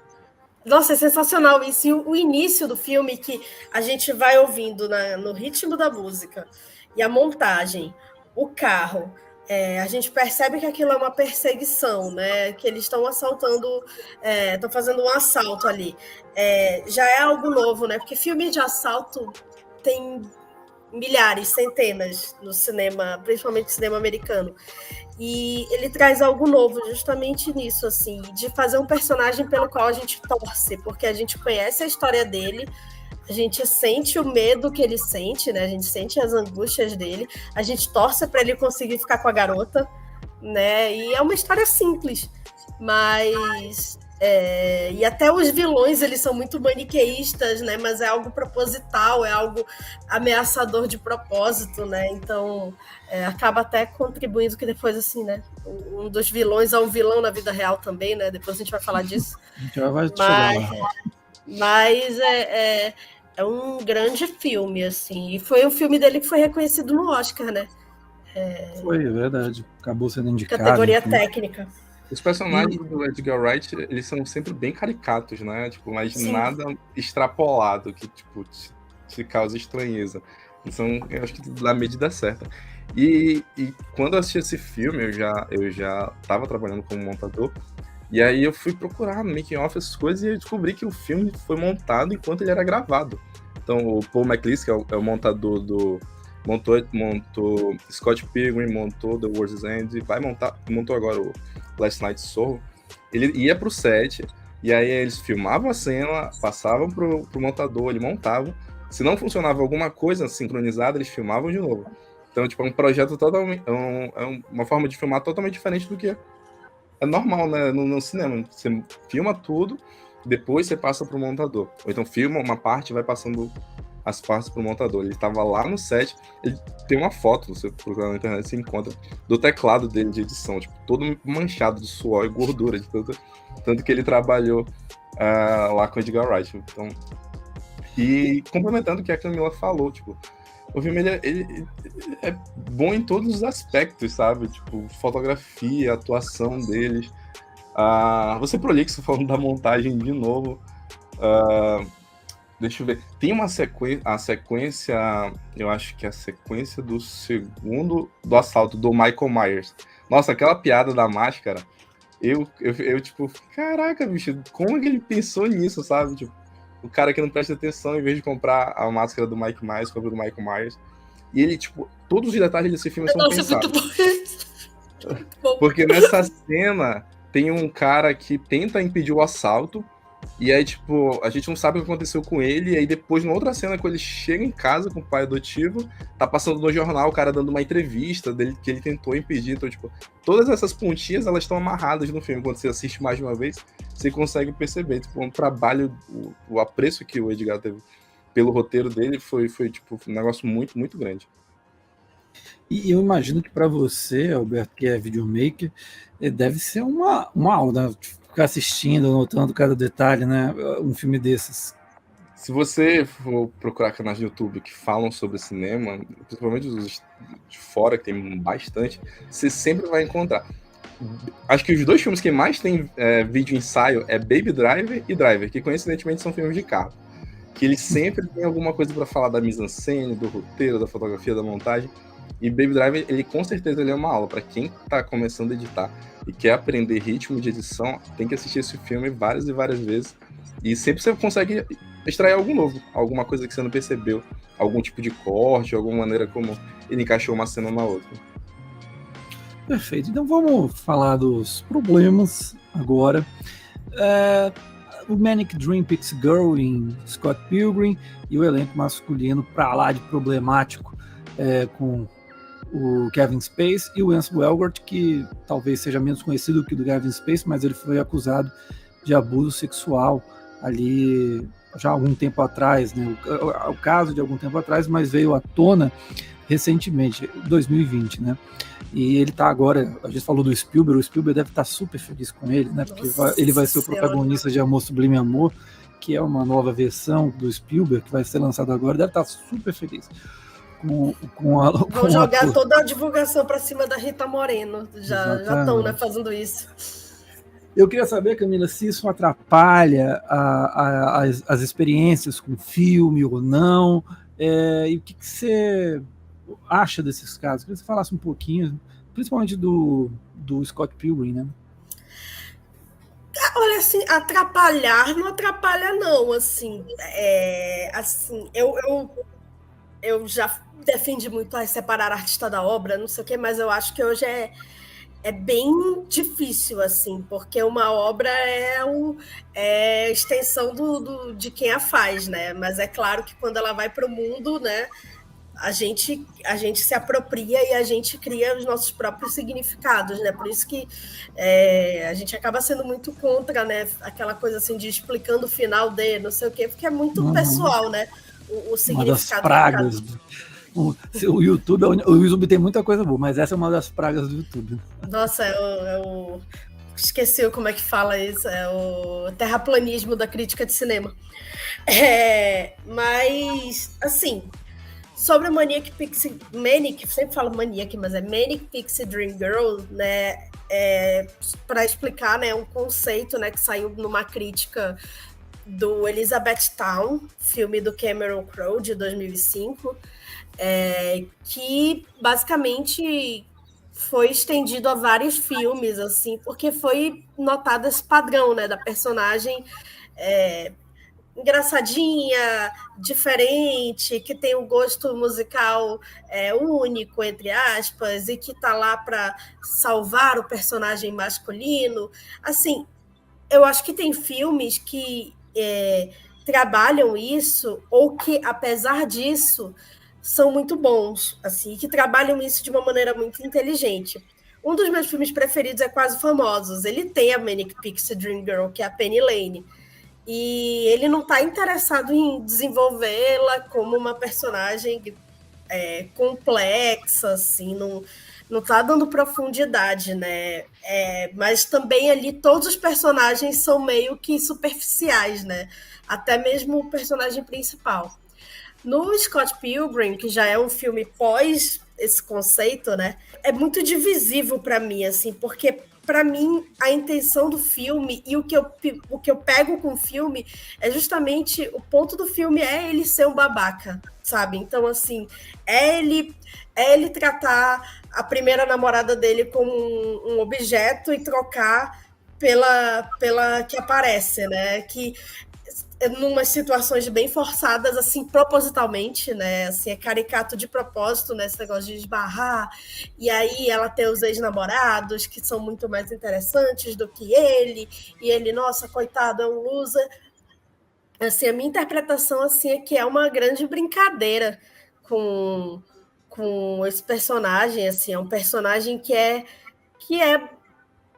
Nossa, é sensacional isso. E o início do filme, que a gente vai ouvindo no ritmo da música, e a montagem, o carro, a gente percebe que aquilo é uma perseguição, né? Que eles estão assaltando, estão fazendo um assalto ali. Já é algo novo, né? Porque filme de assalto tem milhares, centenas no cinema, principalmente no cinema americano. E ele traz algo novo justamente nisso, assim, de fazer um personagem pelo qual a gente torce, porque a gente conhece a história dele, a gente sente o medo que ele sente, né? A gente sente as angústias dele, a gente torce para ele conseguir ficar com a garota, né? E é uma história simples, mas e até os vilões, eles são muito maniqueístas, né? Mas é algo proposital, é algo ameaçador de propósito, né? Então acaba até contribuindo que depois, assim, né? Um dos vilões é um vilão na vida real também, né? Depois a gente vai falar disso. A gente vai chegar lá. Mas é um grande filme, assim. E foi um filme dele que foi reconhecido no Oscar, né? Foi, é verdade. Acabou sendo indicado. Categoria técnica. Os personagens do Edgar Wright, eles são sempre bem caricatos, né? Tipo, mas Sim. nada extrapolado que, tipo, te causa estranheza. Então, eu acho que da medida certa. E quando eu assisti esse filme, eu já tava trabalhando como montador, e aí eu fui procurar no making of essas coisas e eu descobri que o filme foi montado enquanto ele era gravado. Então, o Paul McLeese, que é o montador do... Montou Scott Pilgrim, montou The World's End, montou agora o Last Night Soul. Ele ia pro set, e aí eles filmavam a cena, passavam pro montador, ele montava. Se não funcionava alguma coisa sincronizada, eles filmavam de novo. Então, tipo, é um projeto totalmente... É uma forma de filmar totalmente diferente do que é normal, né, no cinema. Você filma tudo, depois você passa pro montador. Ou então filma uma parte e vai passando as partes pro montador. Ele tava lá no set, ele tem uma foto, você procurar na internet, você encontra, do teclado dele de edição, tipo, todo manchado de suor e gordura, de tanto que ele trabalhou lá com o Edgar Wright. Então, e complementando o que a Camila falou, tipo, o filme ele é bom em todos os aspectos, sabe? Tipo, fotografia, atuação deles. Você prolixo falando da montagem de novo. Deixa eu ver. Tem uma sequência, eu acho que é a sequência do segundo do assalto do Michael Myers. Nossa, aquela piada da máscara, eu tipo, caraca, bicho, como é que ele pensou nisso, sabe? Tipo, o cara que não presta atenção, em vez de comprar a máscara do Michael Myers, compra do Michael Myers. E ele, tipo, todos os detalhes desse filme são pensados. Muito bom. Porque nessa cena tem um cara que tenta impedir o assalto, e aí, tipo, a gente não sabe o que aconteceu com ele, e aí depois, numa outra cena, quando ele chega em casa com o pai adotivo, tá passando no jornal o cara dando uma entrevista dele que ele tentou impedir. Então, tipo, todas essas pontinhas, elas estão amarradas no filme. Quando você assiste mais de uma vez, você consegue perceber, tipo, um trabalho, o apreço que o Edgar teve pelo roteiro dele foi tipo, um negócio muito, muito grande. E eu imagino que para você, Alberto, que é videomaker, deve ser uma aula, né? Ficar assistindo, anotando cada detalhe, né? Um filme desses. Se você for procurar canais no YouTube que falam sobre cinema, principalmente os de fora, que tem bastante, você sempre vai encontrar. Acho que os dois filmes que mais tem vídeo ensaio é Baby Driver e Driver, que coincidentemente são filmes de carro. Que eles sempre têm alguma coisa para falar da mise-en-scène, do roteiro, da fotografia, da montagem. E Baby Driver, ele com certeza ele é uma aula. Para quem tá começando a editar e quer aprender ritmo de edição, tem que assistir esse filme várias e várias vezes. E sempre você consegue extrair algo novo, alguma coisa que você não percebeu, algum tipo de corte, alguma maneira como ele encaixou uma cena na outra. Perfeito. Então vamos falar dos problemas agora. O Manic Dream Pixie Girl em Scott Pilgrim e o elenco masculino para lá de problemático com o Kevin Spacey e o Ansel Elgort, que talvez seja menos conhecido que o do Kevin Spacey, mas ele foi acusado de abuso sexual ali já há algum tempo atrás, né? O caso de algum tempo atrás, mas veio à tona recentemente, 2020, né? E ele tá agora, a gente falou do Spielberg, o Spielberg deve estar super feliz com ele, né? Porque ele vai ser o protagonista de Amor Sublime Amor, que é uma nova versão do Spielberg, que vai ser lançado agora, deve estar super feliz. Vão jogar toda a divulgação para cima da Rita Moreno. Já estão, né, fazendo isso. Eu queria saber, Camila, se isso atrapalha as experiências com filme ou não, e o que você acha desses casos? Queria que você falasse um pouquinho, principalmente do Scott Pilgrim, né? Olha, assim, atrapalhar não atrapalha, não, assim, eu já defendi muito separar artista da obra, não sei o quê, mas eu acho que hoje é bem difícil, assim, porque uma obra é extensão de quem a faz, né? Mas é claro que quando ela vai para o mundo, né, a gente se apropria e a gente cria os nossos próprios significados, né? Por isso que a gente acaba sendo muito contra, né? Aquela coisa assim de explicando o final de não sei o quê, porque é muito pessoal, né? O significado. Uma das pragas. O YouTube tem muita coisa boa, mas essa é uma das pragas do YouTube. Nossa, esqueci como é que fala isso, é o terraplanismo da crítica de cinema. Mas, assim, sobre a Manic, sempre falo Maniac, mas é Manic Pixie Dream Girl, né? Para explicar, né, um conceito, né, que saiu numa crítica do Elizabethtown, filme do Cameron Crowe, de 2005, que basicamente foi estendido a vários filmes, assim, porque foi notado esse padrão, né, da personagem engraçadinha, diferente, que tem um gosto musical único, entre aspas, e que tá lá para salvar o personagem masculino. Assim, eu acho que tem filmes que trabalham isso, ou que, apesar disso, são muito bons, assim, que trabalham isso de uma maneira muito inteligente. Um dos meus filmes preferidos é Quase Famosos. Ele tem a Manic Pixie Dream Girl, que é a Penny Lane, e ele não está interessado em desenvolvê-la como uma personagem complexa, assim, não está dando profundidade, né? Mas também ali todos os personagens são meio que superficiais, né? Até mesmo o personagem principal. No Scott Pilgrim, que já é um filme pós esse conceito, né? É muito divisivo para mim, assim, porque para mim a intenção do filme e o que eu pego com o filme é justamente o ponto do filme é ele ser um babaca, sabe? Então, assim, é ele tratar a primeira namorada dele como um objeto e trocar pela que aparece, né? Que numas situações bem forçadas, assim, propositalmente, né, assim, é caricato de propósito, né, esse negócio de esbarrar, e aí ela tem os ex-namorados, que são muito mais interessantes do que ele, e ele, nossa, coitado, é um loser. Assim, a minha interpretação, assim, é que é uma grande brincadeira com esse personagem, assim, é um personagem que é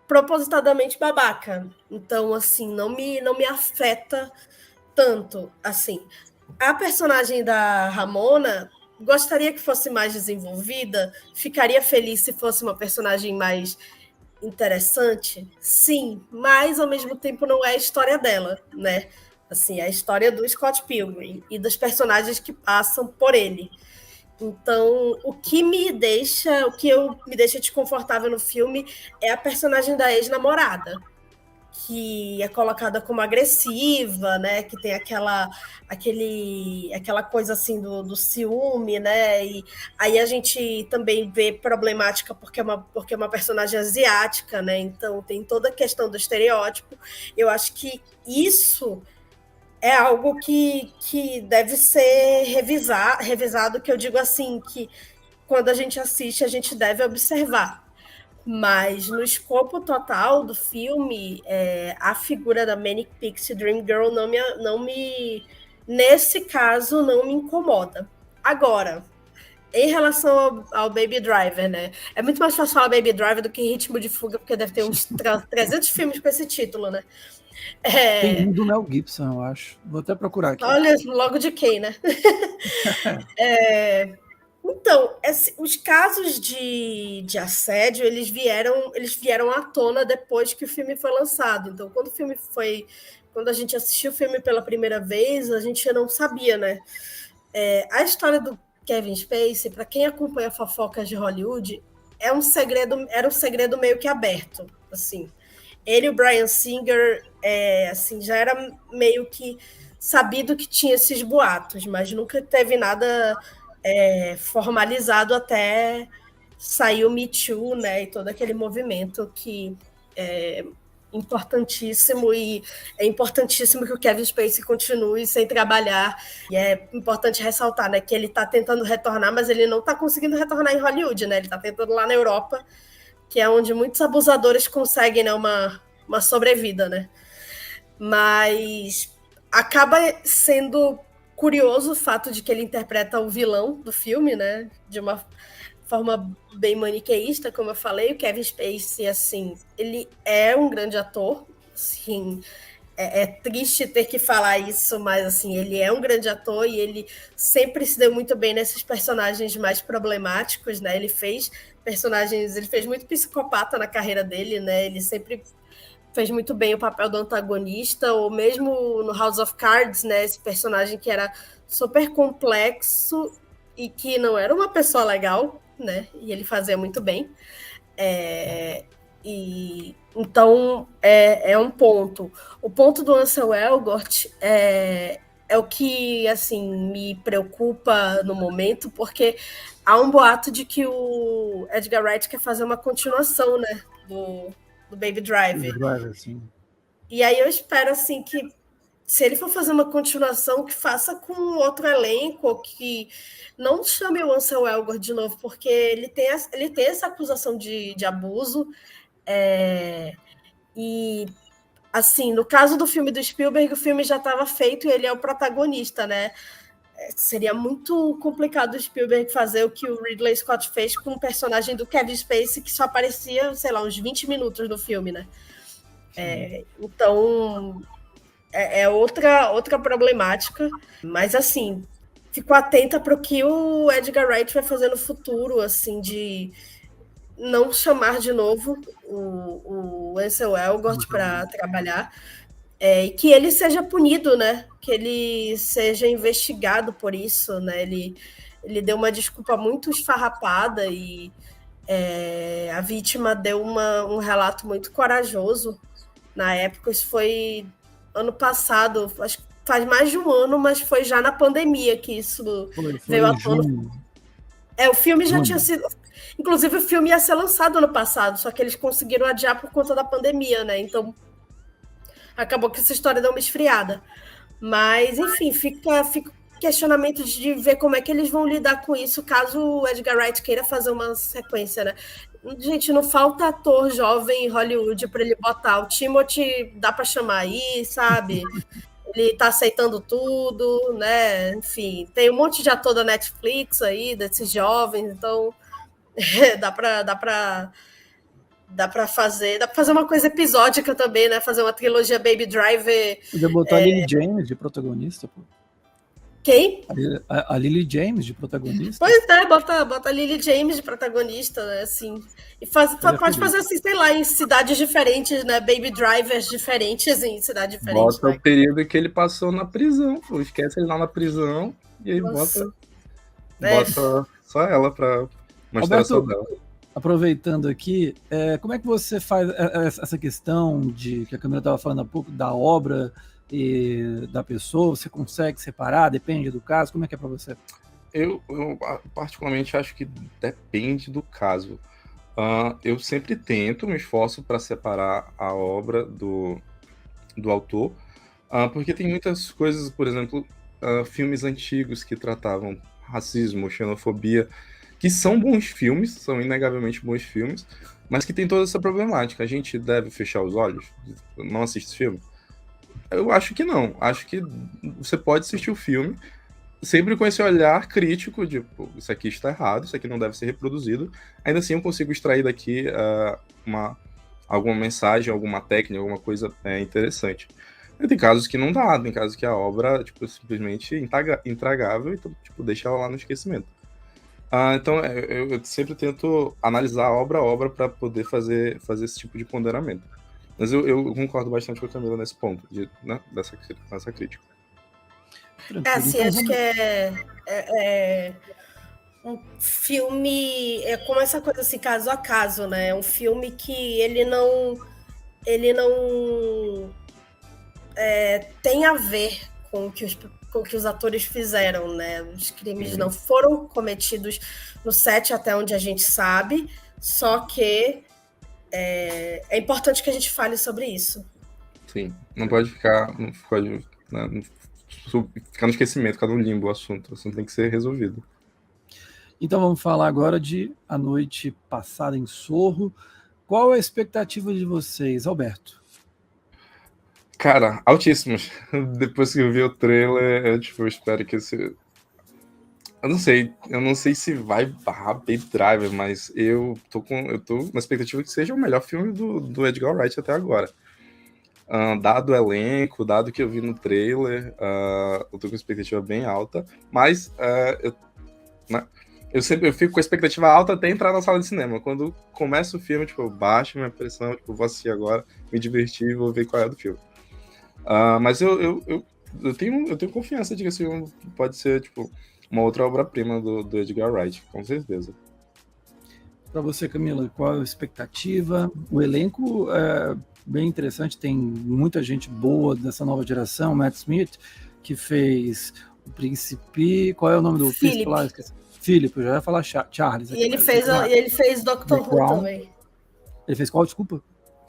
propositadamente babaca, então, assim, não me afeta tanto, assim. A personagem da Ramona, gostaria que fosse mais desenvolvida, ficaria feliz se fosse uma personagem mais interessante, sim, mas ao mesmo tempo não é a história dela, né? Assim, é a história do Scott Pilgrim e dos personagens que passam por ele. Então, o que me deixa desconfortável no filme é a personagem da ex-namorada, que é colocada como agressiva, né? Que tem aquela coisa assim do ciúme, né? E aí a gente também vê problemática porque é uma personagem asiática, né? Então tem toda a questão do estereótipo. Eu acho que isso é algo que deve ser revisado, que eu digo assim, que quando a gente assiste, a gente deve observar. Mas no escopo total do filme, a figura da Manic Pixie Dream Girl nesse caso, não me incomoda. Agora, em relação ao Baby Driver, né? É muito mais fácil falar Baby Driver do que Ritmo de Fuga, porque deve ter uns 300 filmes com esse título, né? Tem um do Mel Gibson, eu acho. Vou até procurar aqui. Olha, logo de quem, né? Então, os casos de assédio, eles vieram à tona depois que o filme foi lançado. Então, quando a gente assistiu o filme pela primeira vez, a gente não sabia, né? A história do Kevin Spacey, para quem acompanha fofocas de Hollywood, era um segredo meio que aberto, assim. Ele e o Bryan Singer, assim, já era meio que sabido que tinha esses boatos, mas nunca teve nada formalizado até saiu Me Too, né, e todo aquele movimento que é importantíssimo, e é importantíssimo que o Kevin Spacey continue sem trabalhar, e é importante ressaltar, né, que ele está tentando retornar, mas ele não está conseguindo retornar em Hollywood, né, ele está tentando lá na Europa, que é onde muitos abusadores conseguem, né, uma sobrevida, né, mas acaba sendo curioso o fato de que ele interpreta o vilão do filme, né, de uma forma bem maniqueísta, como eu falei. O Kevin Spacey, assim, ele é um grande ator, assim, é triste ter que falar isso, mas, assim, ele é um grande ator e ele sempre se deu muito bem nesses personagens mais problemáticos, né, ele fez muito psicopata na carreira dele, né, ele sempre fez muito bem o papel do antagonista, ou mesmo no House of Cards, né, esse personagem que era super complexo e que não era uma pessoa legal, né, e ele fazia muito bem. Então, é um ponto. O ponto do Ansel Elgort é o que, assim, me preocupa no momento, porque há um boato de que o Edgar Wright quer fazer uma continuação, né, do Baby Driver. Sim. E aí eu espero, assim, que se ele for fazer uma continuação, que faça com outro elenco, que não chame o Ansel Elgort de novo, porque ele tem essa acusação de abuso. E, assim, no caso do filme do Spielberg, o filme já estava feito e ele é o protagonista, né? Seria muito complicado o Spielberg fazer o que o Ridley Scott fez com o personagem do Kevin Spacey, que só aparecia, sei lá, uns 20 minutos no filme, né? Então, é outra problemática. Mas, assim, fico atenta para o que o Edgar Wright vai fazer no futuro, assim, de não chamar de novo o Ansel Elgort para trabalhar. E que ele seja punido, né? Que ele seja investigado por isso, né? Ele deu uma desculpa muito esfarrapada e a vítima deu um relato muito corajoso na época. Isso foi ano passado, acho que faz mais de um ano, mas foi já na pandemia que isso veio à tona. O filme já tinha sido... Inclusive, o filme ia ser lançado ano passado, só que eles conseguiram adiar por conta da pandemia, né? Então, acabou que essa história deu uma esfriada. Mas, enfim, fica questionamento de ver como é que eles vão lidar com isso caso o Edgar Wright queira fazer uma sequência, né? Gente, não falta ator jovem em Hollywood para ele botar. O Timothy dá para chamar aí, sabe? Ele tá aceitando tudo, né? Enfim, tem um monte de ator da Netflix aí, desses jovens, então dá para fazer uma coisa episódica também, né? Fazer uma trilogia Baby Driver. Podia botar a Lily James de protagonista, pô. Quem? A Lily James de protagonista. Pois é, bota a Lily James de protagonista, né? Assim. E pode fazer assim, sei lá, em cidades diferentes, né? Baby Drivers diferentes em cidades diferentes. Bota, né? O período que ele passou na prisão, pô. Esquece ele lá na prisão e aí bota só ela pra mostrar Alberto, dela. Aproveitando aqui, como é que você faz essa questão de que a Camila estava falando há pouco da obra e da pessoa? Você consegue separar? Depende do caso? Como é que é para você? Eu particularmente acho que depende do caso. Eu sempre tento, me esforço para separar a obra do autor, porque tem muitas coisas, por exemplo, filmes antigos que tratavam racismo, xenofobia, que são bons filmes, são inegavelmente bons filmes, mas que tem toda essa problemática. A gente deve fechar os olhos? Não assiste esse filme? Eu acho que não. Acho que você pode assistir o filme sempre com esse olhar crítico de, pô, isso aqui está errado, isso aqui não deve ser reproduzido. Ainda assim eu consigo extrair daqui alguma mensagem, alguma técnica, alguma coisa interessante. E tem casos que não dá, tem casos que a obra tipo, simplesmente intragável, então tipo, deixa ela lá no esquecimento. Então eu sempre tento analisar obra a obra para poder fazer esse tipo de ponderamento. Mas eu concordo bastante com a Camila nesse ponto, dessa crítica. Assim, acho que é um filme, como essa coisa assim, caso a caso, né? É um filme que ele não tem a ver com o que os atores fizeram, né? Os crimes não foram cometidos no set, até onde a gente sabe, só que é importante que a gente fale sobre isso. Sim, não pode ficar, não ficar no esquecimento, ficar no limbo o assunto tem que ser resolvido. Então vamos falar agora de A Noite Passada em Sorro. Qual é a expectativa de vocês, Alberto? Cara, altíssimos. Depois que eu vi o trailer, eu espero que esse... Eu não sei se vai barrar Baby Driver, mas eu tô na expectativa que seja o melhor filme do Edgar Wright até agora. Dado o elenco, dado que eu vi no trailer, eu tô com expectativa bem alta, mas eu fico com a expectativa alta até entrar na sala de cinema. Quando começa o filme, tipo, eu baixo minha pressão, tipo, vou assistir agora, me divertir e vou ver qual é do filme. Mas eu tenho confiança de que esse filme pode ser, tipo, uma outra obra-prima do Edgar Wright, com certeza. Para você, Camila, qual é a expectativa? O elenco é bem interessante, tem muita gente boa dessa nova geração. Matt Smith, que fez O Príncipe... Qual é o nome do príncipe lá? Philip, eu já ia falar Charles. E ele fez Doctor Who também. Ele fez qual, desculpa?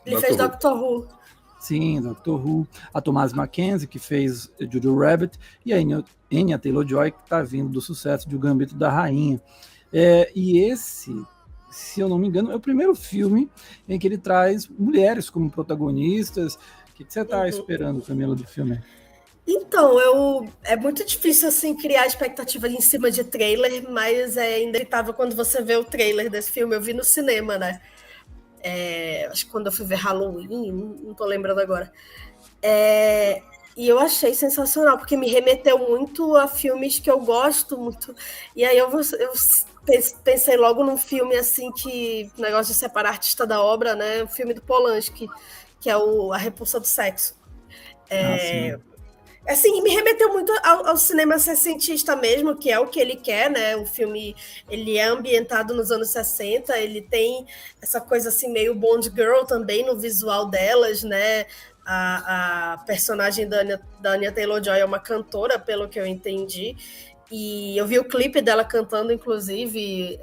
Ele fez Doctor Who. Sim, Doctor Who. A Thomas Mackenzie, que fez Jojo Rabbit, e a Anya Taylor-Joy, que está vindo do sucesso de O Gambito da Rainha. E esse, se eu não me engano, é o primeiro filme em que ele traz mulheres como protagonistas. O que você está esperando, Camila, do filme? Então, é muito difícil assim criar expectativa em cima de trailer, mas é inevitável quando você vê o trailer desse filme. Eu vi no cinema, né? Acho que quando eu fui ver Halloween, não tô lembrando agora. E eu achei sensacional, porque me remeteu muito a filmes que eu gosto muito. E aí eu pensei logo num filme assim que o negócio de separar artista da obra, né? O filme do Polanski, que é A Repulsa do Sexo. Assim, me remeteu muito ao cinema sessentista mesmo, que é o que ele quer, né? O filme, ele é ambientado nos anos 60, ele tem essa coisa assim meio Bond Girl também no visual delas, né? A personagem da Anya Taylor-Joy é uma cantora, pelo que eu entendi, e eu vi o clipe dela cantando, inclusive,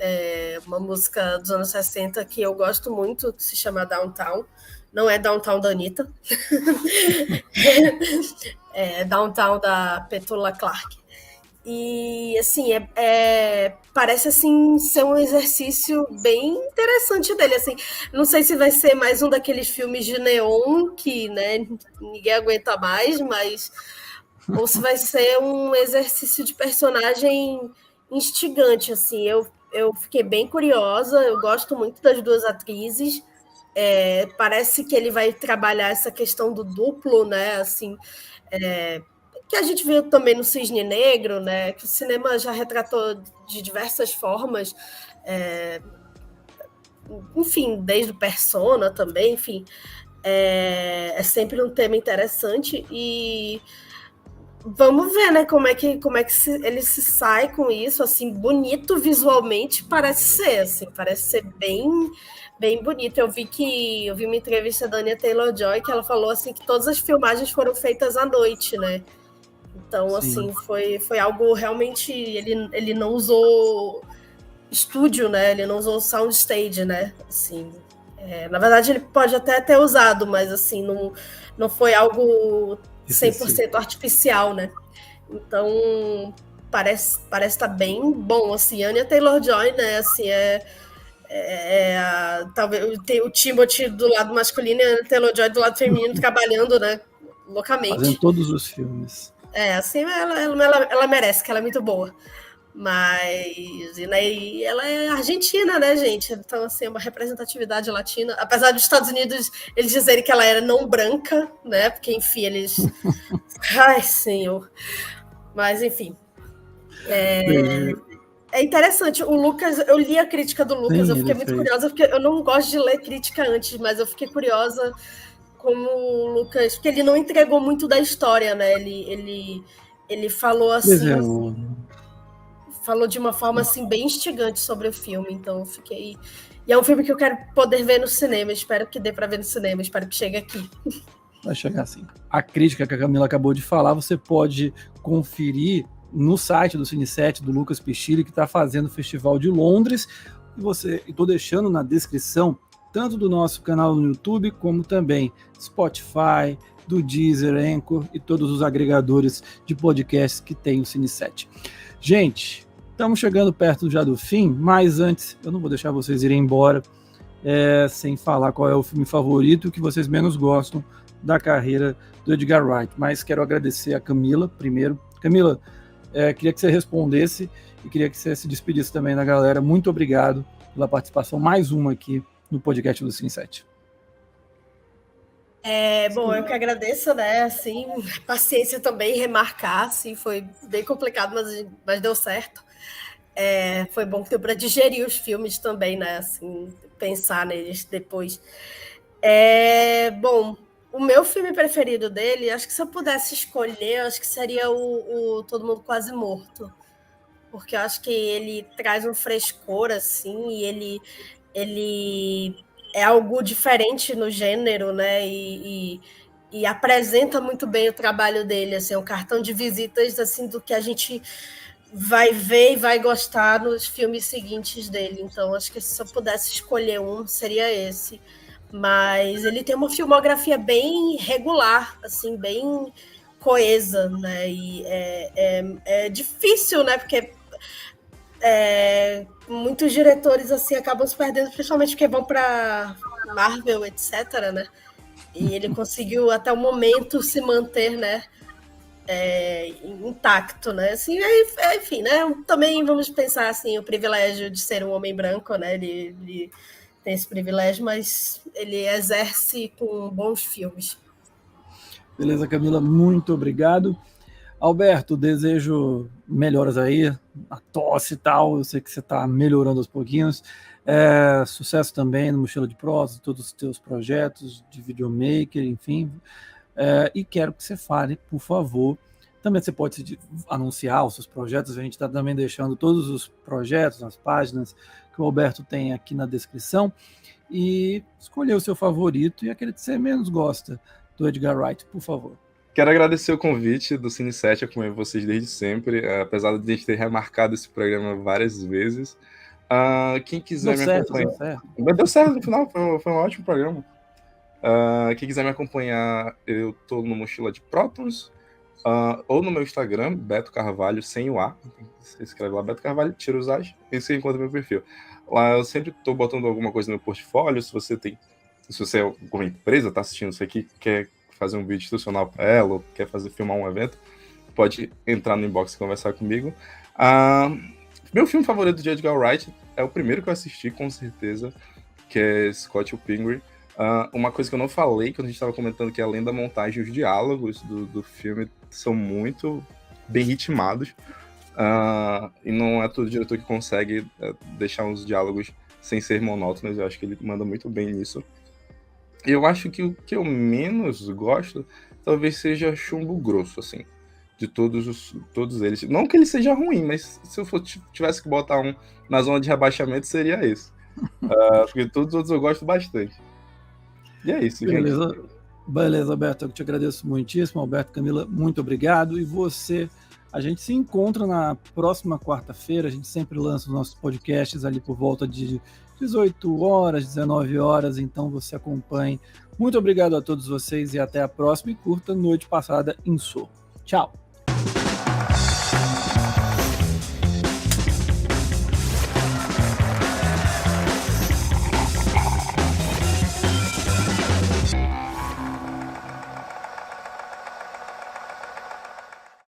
uma música dos anos 60 que eu gosto muito, que se chama Downtown. Não é Downtown da Anitta. É Downtown da Petula Clark. E, assim, parece, assim, ser um exercício bem interessante dele, assim. Não sei se vai ser mais um daqueles filmes de neon que, né, ninguém aguenta mais, mas... Ou se vai ser um exercício de personagem instigante, assim. Eu fiquei bem curiosa, eu gosto muito das duas atrizes. Parece que ele vai trabalhar essa questão do duplo, né, assim, que a gente viu também no Cisne Negro, né, que o cinema já retratou de diversas formas, enfim, desde o Persona também, enfim, é sempre um tema interessante e vamos ver, né, como é que ele se sai com isso, assim, bonito visualmente, parece ser bem bonito. Eu vi uma entrevista da Anya Taylor-Joy que ela falou assim que todas as filmagens foram feitas à noite, né? Então, assim, foi algo realmente... Ele não usou estúdio, né? Ele não usou soundstage, né? Assim, na verdade, ele pode até ter usado, mas, assim, não foi algo 100% artificial, né? Então, parece estar bem bom, assim. Anya Taylor-Joy, né? Assim, talvez o Timothy do lado masculino e a Anya Taylor-Joy do lado feminino trabalhando, né? Loucamente. Fazendo todos os filmes. Assim, ela merece, que ela é muito boa. Mas, e ela é argentina, né, gente? Então, assim, é uma representatividade latina. Apesar dos Estados Unidos, eles dizerem que ela era não branca, né? Porque, enfim, eles... Ai, senhor. Mas, enfim. É interessante. O Lucas, eu li a crítica do Lucas, eu fiquei muito curiosa, porque eu não gosto de ler crítica antes, mas eu fiquei curiosa como o Lucas... Porque ele não entregou muito da história, né? Ele falou assim... Falou de uma forma assim bem instigante sobre o filme, então eu fiquei... E é um filme que eu quero poder ver no cinema, espero que dê para ver no cinema, espero que chegue aqui. Vai chegar assim. A crítica que a Camila acabou de falar, você pode conferir no site do Cine7, do Lucas Pichilli, que está fazendo o Festival de Londres. E estou deixando na descrição, tanto do nosso canal no YouTube, como também Spotify, do Deezer, Anchor e todos os agregadores de podcasts que tem o Cine7. Gente, estamos chegando perto já do fim, mas antes, eu não vou deixar vocês irem embora sem falar qual é o filme favorito e o que vocês menos gostam da carreira do Edgar Wright. Mas quero agradecer a Camila primeiro. Camila, queria que você respondesse e queria que você se despedisse também da galera. Muito obrigado pela participação, mais uma aqui no podcast do Cine7. Bom, eu que agradeço, né, assim, paciência também, remarcar, assim, foi bem complicado, mas deu certo. Foi bom que deu para digerir os filmes também, né, assim, pensar neles depois. Bom, o meu filme preferido dele, acho que se eu pudesse escolher, acho que seria o Todo Mundo Quase Morto, porque eu acho que ele traz um frescor, assim, e ele é algo diferente no gênero, né? E apresenta muito bem o trabalho dele, assim, é um cartão de visitas assim do que a gente vai ver e vai gostar nos filmes seguintes dele. Então, acho que se eu pudesse escolher um, seria esse. Mas ele tem uma filmografia bem regular, assim, bem coesa, né? E é difícil, né? Porque muitos diretores assim acabam se perdendo, principalmente porque vão para Marvel, etc, né? E ele conseguiu até o momento se manter, né, intacto, né? Assim, enfim, né? Também vamos pensar assim, o privilégio de ser um homem branco, né? Ele tem esse privilégio, mas ele exerce com bons filmes. Beleza, Camila, muito obrigado. Alberto, desejo melhoras aí, a tosse e tal, eu sei que você está melhorando aos pouquinhos. Sucesso também no Mochila de Prosa, todos os teus projetos de videomaker, enfim. E quero que você fale, por favor. Também você pode anunciar os seus projetos, a gente está também deixando todos os projetos, as páginas que o Alberto tem aqui na descrição. E escolher o seu favorito e aquele que você menos gosta do Edgar Wright, por favor. Quero agradecer o convite do Cine7, acompanho vocês desde sempre, apesar de a gente ter remarcado esse programa várias vezes. Quem quiser me acompanhar... Deu certo no final, foi um ótimo programa. Quem quiser me acompanhar, eu tô no Mochila de Prótons, ou no meu Instagram, Beto Carvalho, sem o A. Você escreve lá, Beto Carvalho, tira os A's, e você encontra meu perfil. Lá eu sempre tô botando alguma coisa no meu portfólio, se você é alguma empresa, tá assistindo isso aqui, quer fazer um vídeo institucional para ela, ou quer filmar um evento, pode entrar no inbox e conversar comigo. Meu filme favorito de Edgar Wright é o primeiro que eu assisti, com certeza, que é Scott Pilgrim. Uma coisa que eu não falei, quando a gente estava comentando, que além da montagem, os diálogos do filme são muito bem ritmados, e não é todo diretor que consegue deixar uns diálogos sem ser monótonos. Eu acho que ele manda muito bem nisso. Eu acho que o que eu menos gosto talvez seja Chumbo Grosso, assim, de todos eles. Não que ele seja ruim, mas se eu tivesse que botar um na zona de rebaixamento, seria esse. Porque todos os outros eu gosto bastante. E é isso, beleza, gente. Beleza, Alberto, eu te agradeço muitíssimo. Alberto, Camila, muito obrigado. E você, a gente se encontra na próxima quarta-feira. A gente sempre lança os nossos podcasts ali por volta de 18 horas, 19 horas, então você acompanhe. Muito obrigado a todos vocês e até a próxima, e curta Noite Passada em Soho. Tchau!